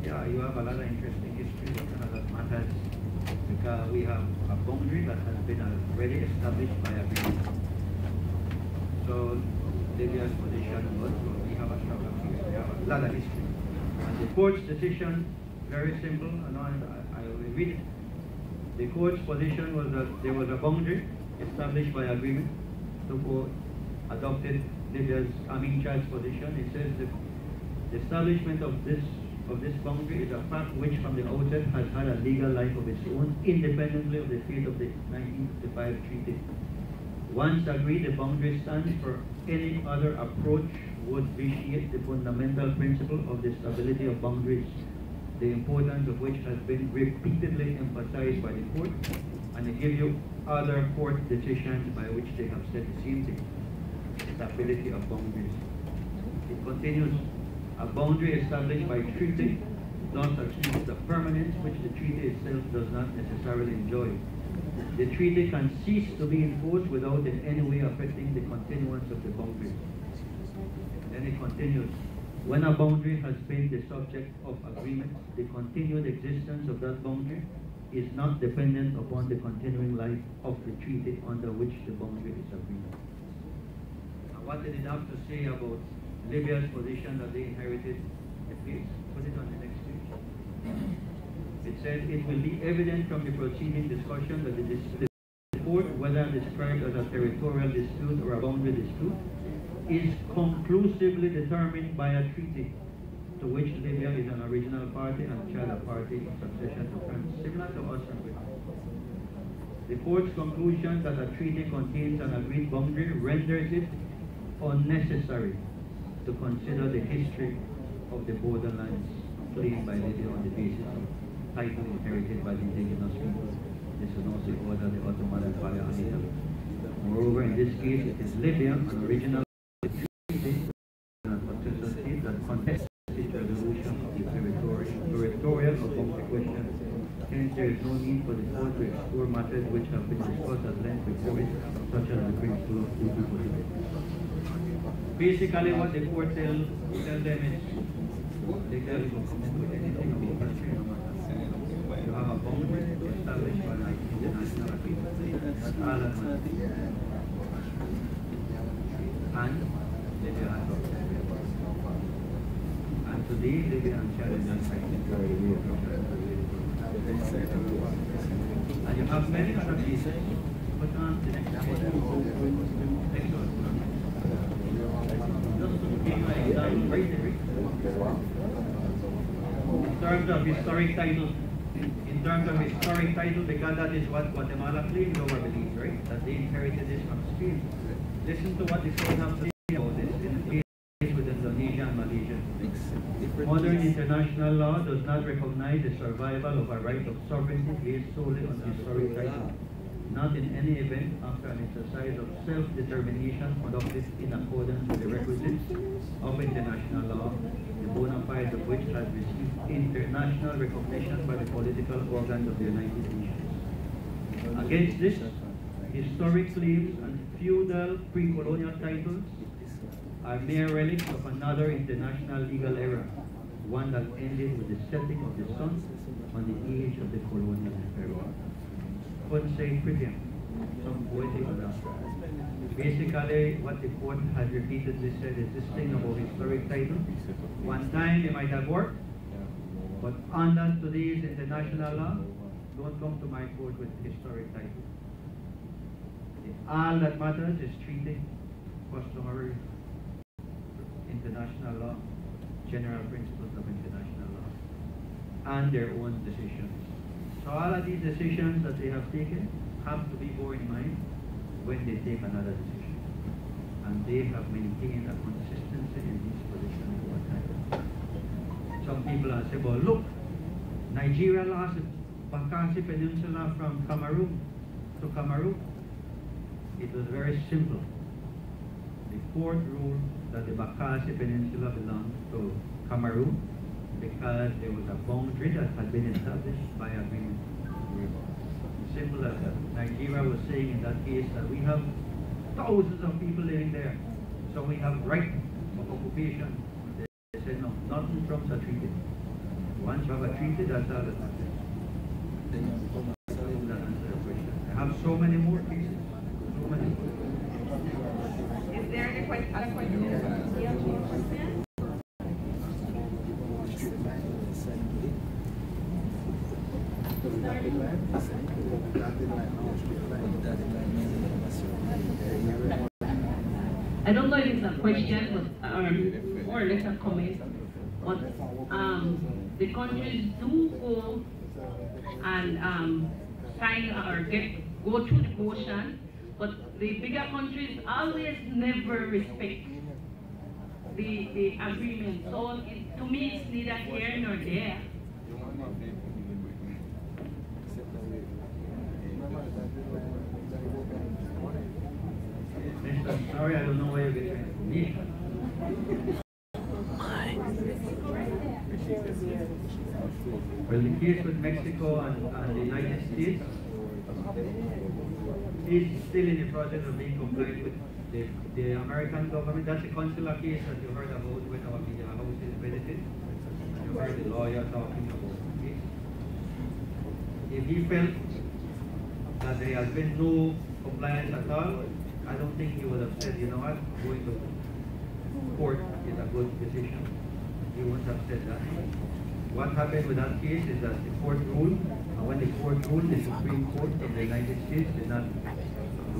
yeah, you have a lot of interesting history that matters, because we have a boundary that has been already established by agreement. So Libya's position was, well, we have a strong history, we have a lot of history. And the court's decision, very simple, and I will read it. The court's position was that there was a boundary established by agreement. The court adopted Chad's position. It says that the establishment of this boundary is a fact which from the outset has had a legal life of its own, independently of the fate of the 1955 treaty. Once agreed, the boundary stands for any other approach would vitiate the fundamental principle of the stability of boundaries, the importance of which has been repeatedly emphasized by the court, and I give you other court decisions by which they have said the same thing, stability of boundaries. It continues, a boundary established by treaty thus achieves the permanence which the treaty itself does not necessarily enjoy. The treaty can cease to be enforced without in any way affecting the continuance of the boundary. Then it continues, when a boundary has been the subject of agreement, the continued existence of that boundary is not dependent upon the continuing life of the treaty under which the boundary is agreed. And what did it have to say about Libya's position that they inherited? Please put it on the next page. It said, it will be evident from the preceding discussion that the court, whether described as a territorial dispute or a boundary dispute, is conclusively determined by a treaty to which Libya is an original party and Chad a party in succession to France, similar to us and Britain. The court's conclusion that a treaty contains an agreed boundary renders it unnecessary to consider the history of the borderlands claimed by Libya on the basis of title inherited by the indigenous people. This is also order the Ottoman Empire on Italy. Moreover, in this case, it is Libya, an original treaty and successor state that contests the resolution of the territorial or boundary question. Hence, there is no need for the court to explore matters which have been discussed at length before it, such as the principle of two people. Basically, what the court tell them is, they tell you to come up with anything about country, no matter. You have a boundary established by the international agreement. That's all that matters. And Libya has got it. And today, Libya and Chad is not fighting for the way of and you have many other cases. Put on the next page. Next one. Just to give you an example, right there. In terms of historic title, because that is what Guatemala claimed over Belize, right? That they inherited this from Spain. Listen to what the court have said about this in the case with Indonesia and Malaysia. Modern international law does not recognize the survival of a right of sovereignty based solely on historic title. Not in any event after an exercise of self-determination conducted in accordance with the requisites of international law, the bona fides of which has received international recognition by the political organs of the United Nations. Against this, historic claims and feudal pre-colonial titles are mere relics of another international legal era, one that ended with the setting of the sun on the age of the colonial empire. Couldn't say prettier, some poetic enough. Basically, what the court has repeatedly said is this thing about historic title. One time it might have worked, but under today's international law, don't come to my court with historic title. All that matters is treaty, customary, international law, general principles of international law, and their own decisions. So all of these decisions that they have taken have to be borne in mind when they take another decision. And they have maintained a consistency in this position over time. Some people have said, well, look, Nigeria lost the Bakassi Peninsula from Cameroon to Cameroon. It was very simple. The court ruled that the Bakassi Peninsula belonged to Cameroon because there was a boundary that had been established by agreement. Simple as that. Nigeria was saying in that case that we have thousands of people living there, so we have right of occupation. They said no, nothing trumps a treaty. Once you have a treaty, that's all that matters. That answers the question. I have so many more cases. So many. Is there any other questions? I don't know if it's a question, but more or less a comment. But the countries do go and sign or go through the motion, But the bigger countries always never respect the agreement. So to me, it's neither here nor there. Sorry, I don't know why you're getting it from me. Well, the case with Mexico and the United States is still in the process of being compliant with the American government. That's a consular case that you heard about when our media house is visited. You heard the lawyer talking about the case. If he felt that there has been no compliance at all, I don't think he would have said, you know what, going to court is a good decision. He wouldn't have said that. What happened with that case is that the court ruled, and when the court ruled, the Supreme Court of the United States did not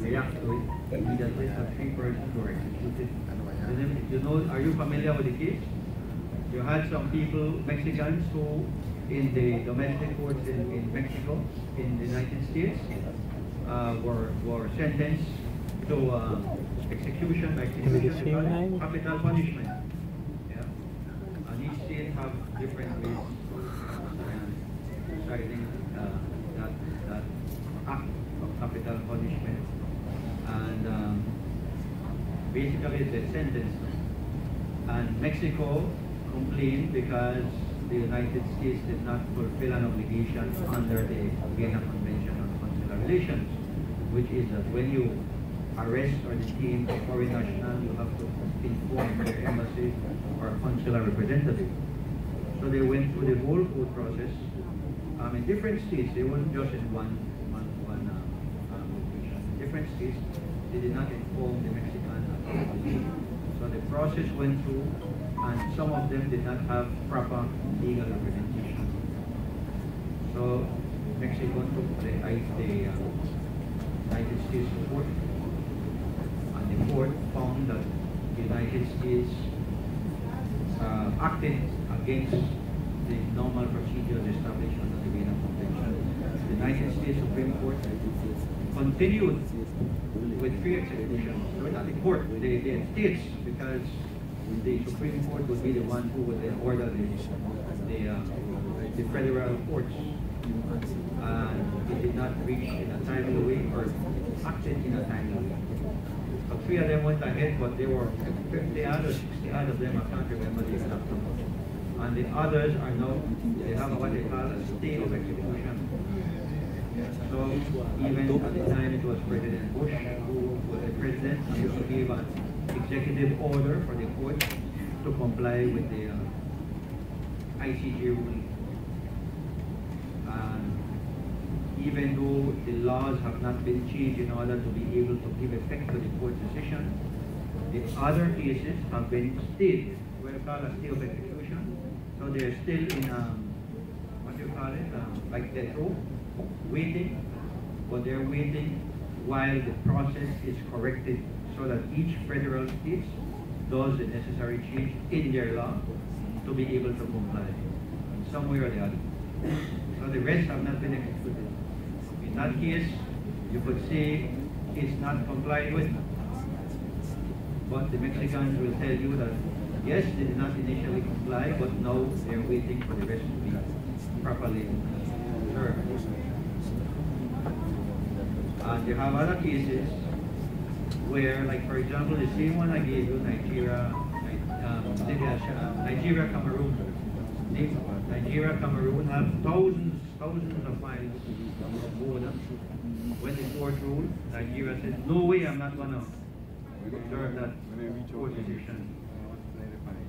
react to it. He just let the 3 persons who were executed. You know, are you familiar with the case? You had some people, Mexicans, who in the domestic courts in Mexico, in the United States, were sentenced to execution by capital punishment. Yeah. And each state have different ways of deciding that act of capital punishment. And basically they sentenced them. And Mexico complained because the United States did not fulfill an obligation under the Vienna Convention on Consular Relations, which is that when you arrest or detain a foreign national, you have to inform their embassy or consular representative. So they went through the whole court process in different states. They weren't just in one location. In different states, they did not inform the Mexican authorities. So the process went through, and some of them did not have proper legal representation. So Mexico took the United States to court, and the court found that the United States acted against the normal procedures established under the Vienna Convention. The United States Supreme Court continued with 3 executions. So not the court, the states, because the Supreme Court would be the one who would then order the federal courts. And it did not reach in a timely way or acted in a timely way. So 3 of them went ahead, but there were 50 odd or 60 odd of them, I can't remember the exact number. And the others are now, they have what they call a stay of execution. So even at the time it was President Bush who was the president, he gave an executive order for the court to comply with the ICJ ruling. And even though the laws have not been changed in order to be able to give effect to the court's decision, the other cases have been stayed, what you call a stay of execution. So they're still in what do you call it, like death row, waiting, but they're waiting while the process is corrected so that each federal state does the necessary change in their law to be able to comply in some way or the other. So the rest have not been executed. In that case, you could say it's not complied with, but the Mexicans will tell you that yes, they did not initially comply, but now they're waiting for the rest to be properly served. And you have other cases where, like for example, the same one I gave you, Nigeria, Cameroon. Nigeria, Cameroon have thousands of miles of border. When the court ruled, Nigeria said, no way, I'm not going to observe that court decision.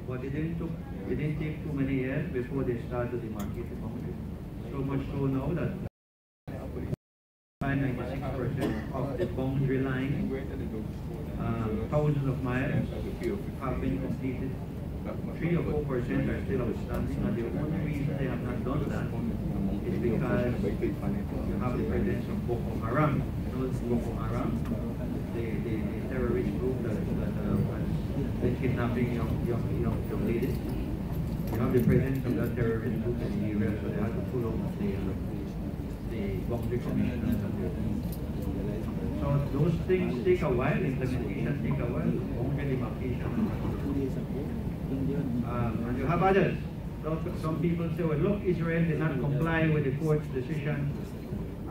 But it didn't take too many years before they started to demarcate the boundary. So much so now that 96% of the boundary line, thousands of miles, have been completed. 3 or 4% are still outstanding, and the only reason they have not done that is because you have the presence of Boko Haram. You know, Boko Haram, the terrorist group that has been kidnapping young ladies. You have the presence of that terrorist group in the area, so they have to pull out the boundary commissioners and their team. So those things take a while, implementation take a while, boundary demarcation. And you have others. Some people say, well, look, Israel did not comply with the court's decision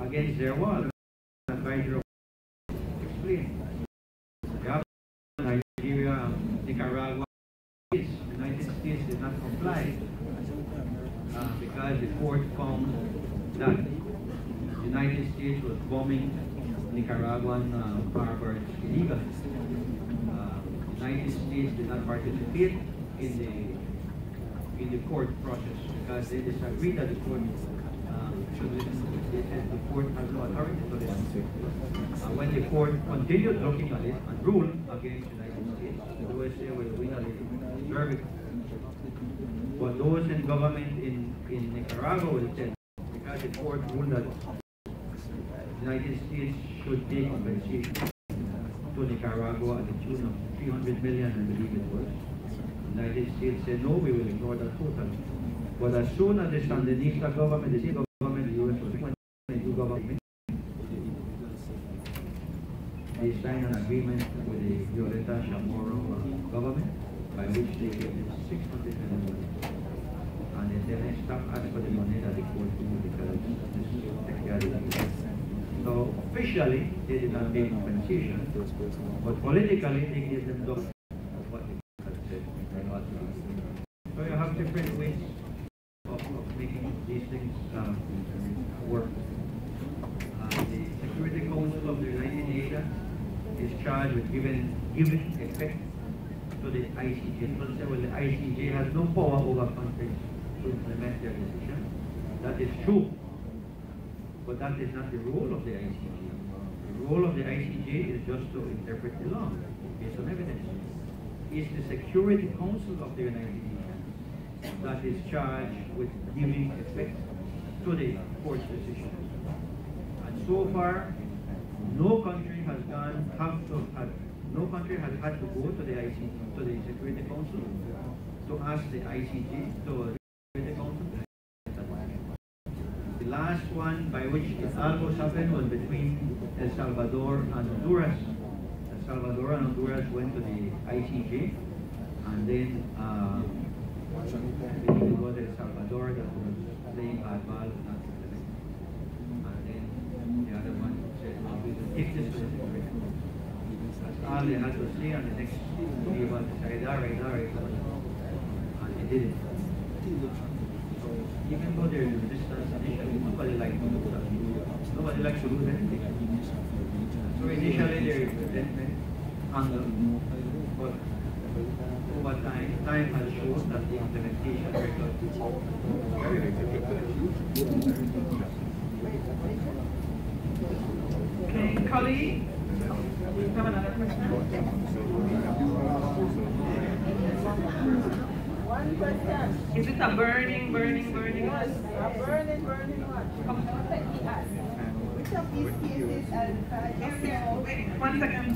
against their wall. And trying to explain. You have Nigeria, Nicaragua, the United States did not comply because the court found that the United States was bombing Nicaraguan harbors illegally. The United States did not participate in the court process because they disagreed that the court should listen. They said the court has no authority to listen. When the court continued looking at it and ruled against the United States, the USA will win a deserve it. But those in government in Nicaragua will tell because the court ruled that the United States should pay compensation to Nicaragua at the tune of 300 million, I believe it was. The United States said, no, we will ignore that totally. But as soon as the Sandinista government, the same government, the US was when the new government, they signed an agreement with the Violeta Chamorro government by which they gave them 600 million. And then they stopped asking for the money that the court gave because this is technicality. So officially, they did not pay compensation, but politically, they gave them double of what they had said. So you have different ways of making these things work. The Security Council of the United Nations is charged with giving effect to the ICJ. People say, well, the ICJ has no power over countries to implement their decision. That is true. But that is not the role of the ICJ. The role of the ICJ is just to interpret the law based on evidence. It's the Security Council of the United Nations that is charged with giving effect to the court's decision. And so far, no country has no country has had to go to the ICJ, to the Security Council, to ask the ICJ, to the Security Council. The last one by which it almost happened was between El Salvador and Honduras. El Salvador and Honduras went to the ICJ, and then it was El Salvador that was playing hardball and not implementing. And then the other one said, no, we will take this to the Security. That's all they had to say, and the next day was decided, all right, and they did it. Even though there is resistance initially, nobody likes to do that. Nobody likes to lose anything. So initially there is resentment, anger, but over time has shown that the implementation record is very, very difficult. Okay, colleague, we have another question. One question. Is it a burning one? Yes, a burning one. He asked, which of these cases are in fact Wait, 1 second.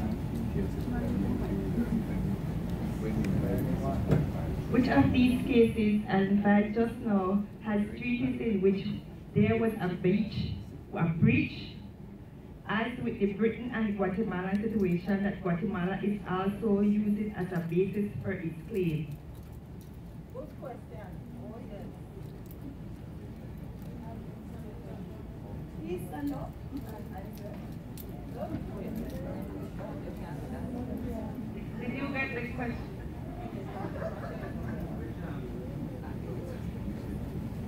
Which of these cases, as in fact just now, has treaties in which there was a breach, as with the Britain and Guatemala situation, that Guatemala is also using as a basis for its claim? Good question. Oh, yes. Please stand up and answer. Did you get the question?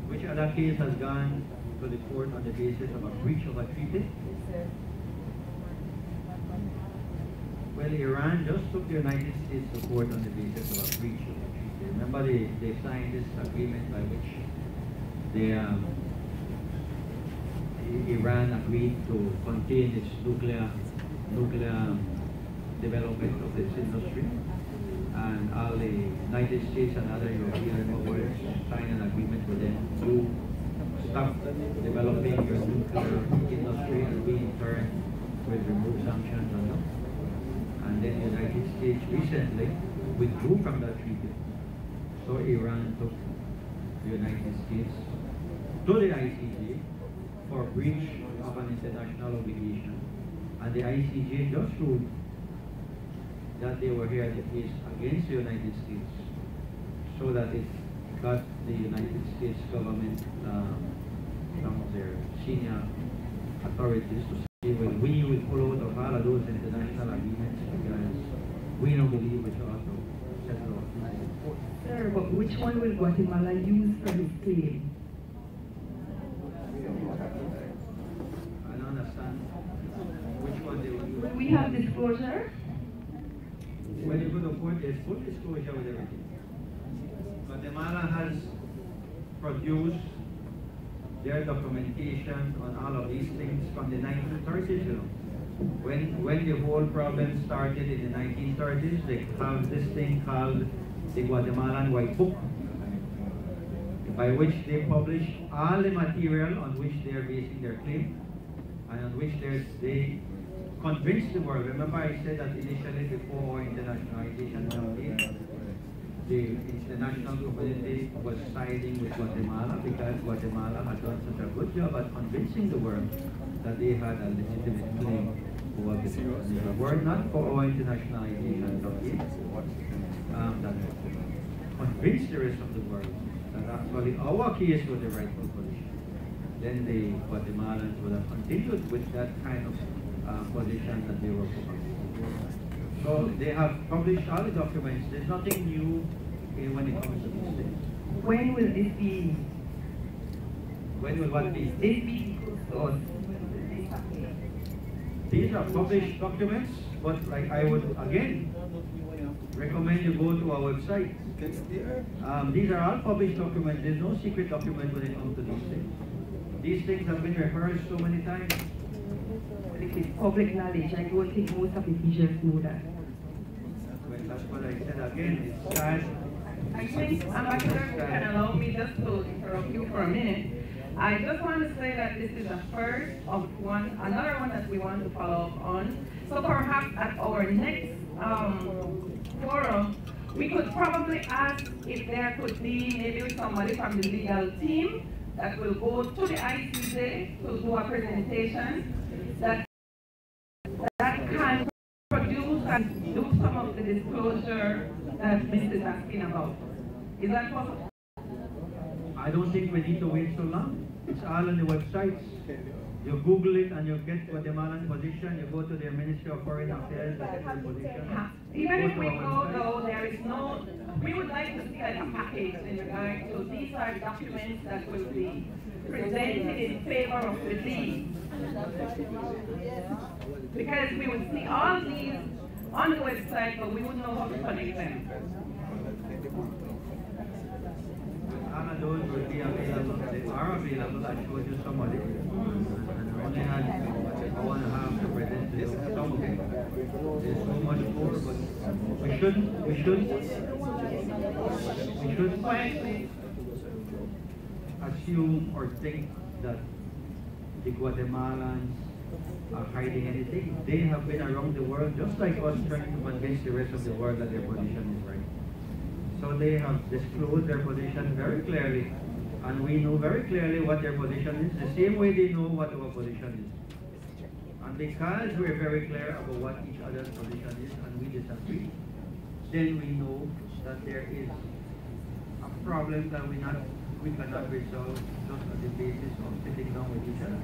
Which other case has gone to the court on the basis of a breach of a treaty? Well, Iran just took the United States to court on the basis of a breach of a treaty. Remember, they signed this agreement by which Iran agreed to contain its nuclear development of its industry, and all the United States and other European powers signed an agreement with them to stop developing your nuclear industry, and we in turn will remove sanctions on them. And then the United States recently withdrew from that treaty. So Iran took the United States to the ICJ for breach of an international obligation. And the ICJ just ruled that they were here the case against the United States, so that it got the United States government, some of their senior authorities to say, well, we will pull out of all of those international agreements because we don't believe we ought to settle our peace. Sir, but which one will Guatemala use for this claim? I don't understand which one they will use. Will we have disclosure? When you go to court, there's full disclosure with everything. Guatemala has produced their documentation on all of these things from the 1930s, you know. When the whole problem started in the 1930s, they have this thing called the Guatemalan White Book, by which they publish all the material on which they are basing their claim, and on which they convince the world. Remember I said that initially before internationalization campaign, the international community was siding with Guatemala because Guatemala had done such a good job at convincing the world that they had a legitimate claim over the Belize. If it were not for our internationalization campaign, that convinced the rest of the world that actually our case was the rightful position, then the Guatemalans would have continued with that kind of position that they were proposing. So they have published all the documents. There's nothing new when it comes to these things. When will this be? When will what be? This be disclosed? These are published documents, but like I would again recommend you go to our website. These are all published documents. There's no secret document when it comes to these things. These things have been rehearsed so many times. It is public knowledge. I don't think most of the teachers know that. Well, that's what I said again. It's sad. I think, Ambassador, if you can allow me just to interrupt you for a minute. I just want to say that this is the first of another one that we want to follow up on. So perhaps at our next forum, we could probably ask if there could be maybe somebody from the legal team that will go to the ICJ to do a presentation that can produce and do some of the disclosure that Mr. is asking about. Is that possible? I don't think we need to wait so long. It's all on the websites. You Google it and you get Guatemalan position. You go to their Ministry of Foreign Affairs and get their position. Even if we go though, there is no, we would like to see like a package in regard to these are documents that will be presented in favor of the Belize. Because we would see all these on the website, but we wouldn't know how to connect them. All of those will be available. They are available. I showed you some of it. And I only had 1.5 to present to you. Some of it. There's so much more, but we shouldn't assume or think that the Guatemalans are hiding anything. They have been around the world just like us, trying to convince the rest of the world that their position is right. So they have disclosed their position very clearly, and we know very clearly what their position is, the same way they know what our position is. And because we're very clear about what each other's position is and we disagree, then we know that there is a problem that we cannot resolve just on the basis of sitting down with each other.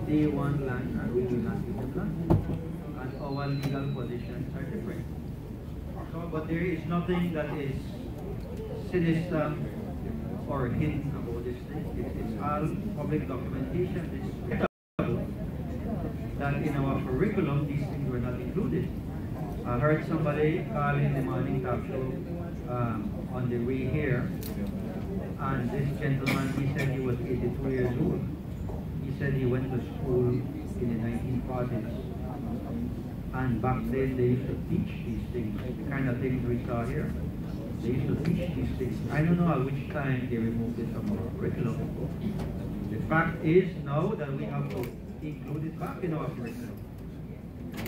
They want land and we will not give them land. And our legal positions are different. So, but there is nothing that is sinister or hidden about this thing. It's all public documentation. It's that in our curriculum these things were not included. I heard somebody call in the morning talk show on the way here, and this gentleman, he said he was 82 years old. He said he went to school in the 1940s, and back then they used to teach these things, the kind of things we saw here. They used to teach these things. I don't know at which time they removed it from our curriculum. The fact is now that we have to include it back in our curriculum.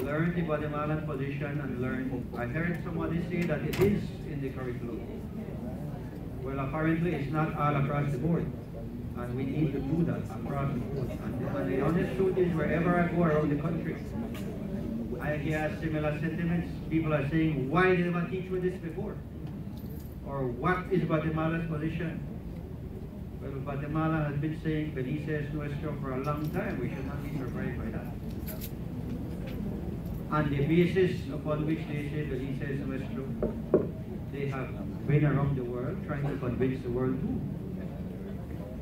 Learn the Guatemalan position and learn. I heard somebody say that it is in the curriculum. Well, apparently it's not all across the board. And we need to do that across the board. And the honest truth is, wherever I go around the country, I hear similar sentiments. People are saying, why did they never teach with this before? Or what is Guatemala's position? Well, Guatemala has been saying Belize es nuestro for a long time. We should not be surprised by that. And the basis upon which they say Belize es nuestro, they have been around the world trying to convince the world too.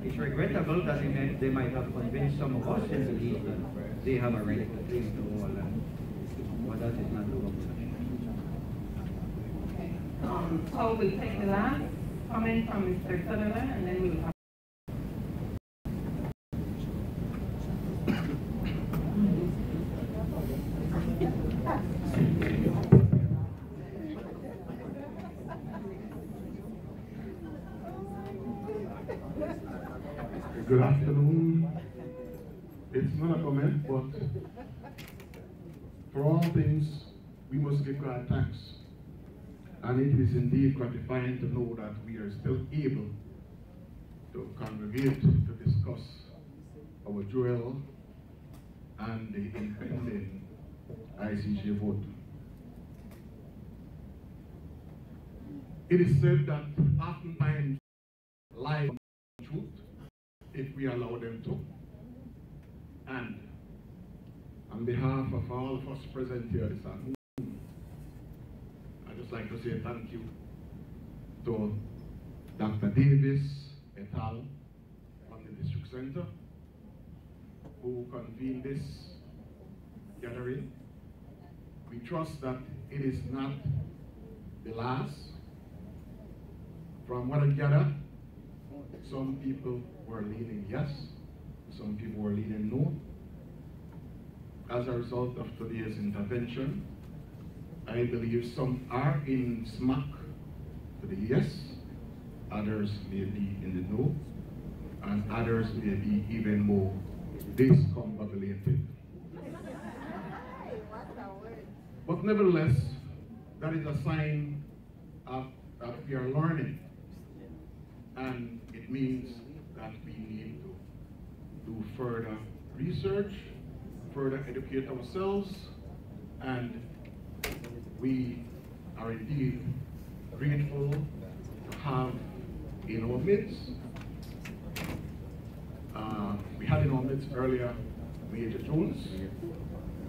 It's regrettable that they might have convinced some of us in Belize that they have a right to claim to all land. But that is not the way. So we'll take the last comment from Mr. Sutherland and then we'll have Good afternoon. It's not a comment, but for all things, we must give God thanks. And it is indeed gratifying to know that we are still able to congregate to discuss our duel and the impending ICJ vote. It is said that oftentimes lies the truth if we allow them to. And on behalf of all of us present here this afternoon, I'd just like to say thank you to Dr. Davis et al. From the District Center who convened this gathering. We trust that it is not the last. From what I gather, some people were leaning yes, some people were leaning no. As a result of today's intervention, I believe some are in smack to the yes, others may be in the no, and others may be even more discombobulated. But nevertheless, that is a sign of that we are learning. And it means that we need to do further research, further educate ourselves, and we are indeed grateful to have in our midst. We had in our midst earlier Major Jones,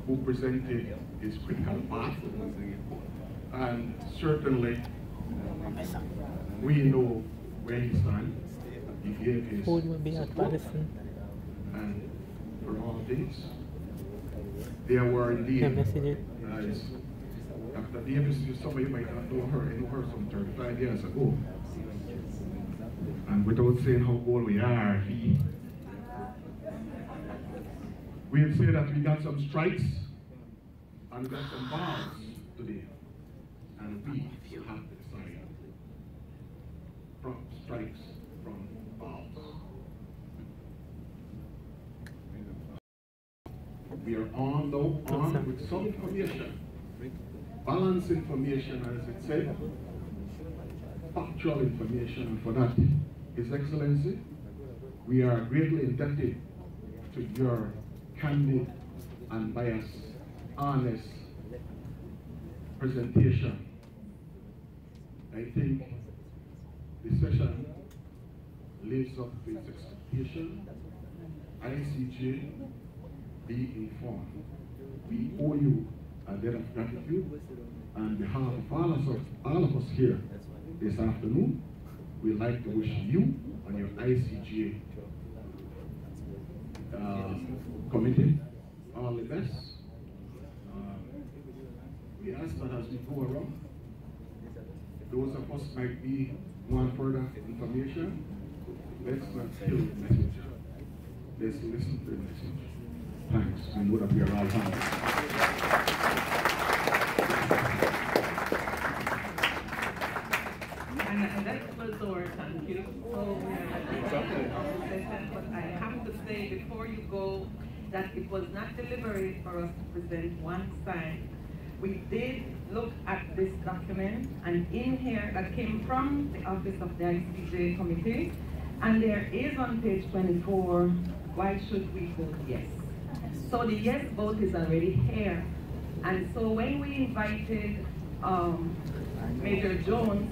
who presented his critical path, and certainly we know where he stands. He gave his at Radisson. And for all things, there were indeed, as Dr. Davis, some of you might not know her, I know her some 35 years ago. And without saying how old we are, we'll say that we got some strikes and we got some balls today. And we have to decide from strikes from balls. We are on with some information, balanced information, as it said, factual information, and for that, His Excellency, we are greatly indebted to your candid and biased, honest presentation. I think the session lives up to its expectation. ICJ, be informed. We owe you a debt of gratitude. On behalf of all of us here this afternoon, we'd like to wish you and your ICJ committee all the best. We ask that as we go around, those of us might be want further information, let's not kill the message. Let's listen to the message. Thanks. We know that we are all hands. And that was our thank you. So we are at the end of the session, but I have to say before you go that it was not deliberate for us to present one side. We did look at this document, and in here that came from the office of the ICJ committee, and there is on page 24, why should we vote yes? So the yes vote is already here. And so when we invited Major Jones,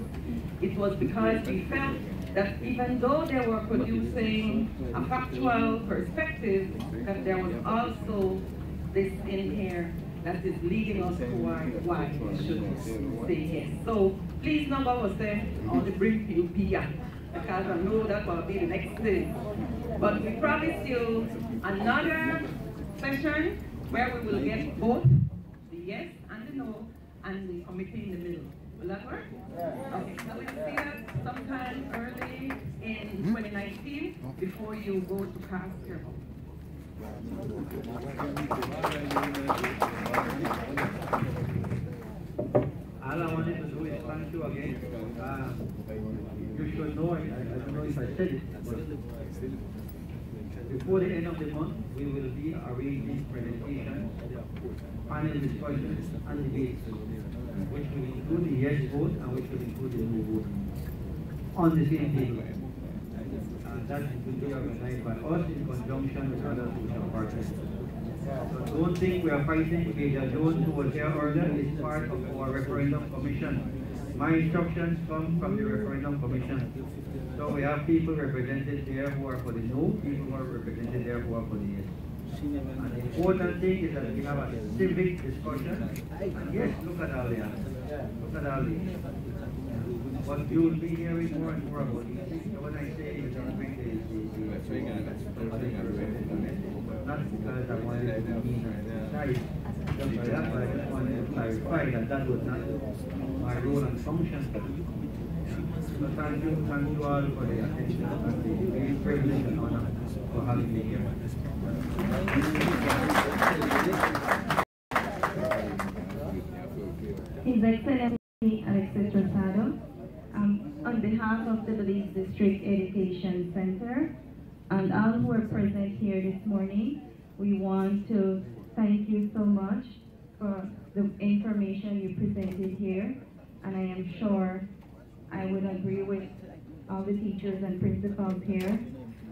it was because we felt that even though they were producing a factual perspective, that there was also this in here that is leading us toward why we should say yes. So please number was say on the bring you Pia, because I know that will be the next thing. But we promise you another session where we will get both the yes and the no and the committee in the middle. Will that work? Okay, so we'll see that sometime early in 2019 before you go to cast your vote. All I wanted to do is thank you again. You should know, I don't know if I said it, but before the end of the month, we will be arranging presentations, panel discussions, and debates, which will include the yes vote and which will include the no vote on the same table. And that will be organized by us in conjunction with other social partners. So don't think we are fighting Major Jones, who was here earlier, is part of our referendum commission. My instructions come from the referendum commission. So we have people represented there who are for the no, people who are represented there who are for the yes. And the important thing is that we have a civic discussion. And yes, look at all the answers. Look at all the but you will be hearing more and more about these things. So when I say you don't bring the not because I wanted to be mean or precise, just for that, but I just wanted to clarify that that was not my role and function. So thank you all for the attention and the great privilege and honor for having me here. His Excellency Alexis Rosado, on behalf of the Belize District Education Center and all who are present here this morning, we want to thank you so much for the information you presented here, and I am sure I would agree with all the teachers and principals here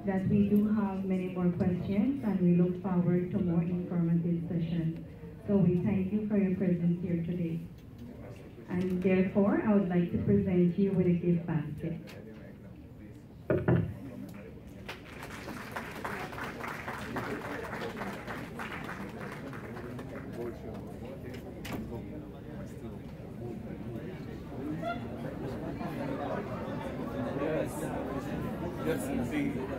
that we do have many more questions and we look forward to more informative sessions. So we thank you for your presence here today. And therefore, I would like to present you with a gift basket. Yes, indeed.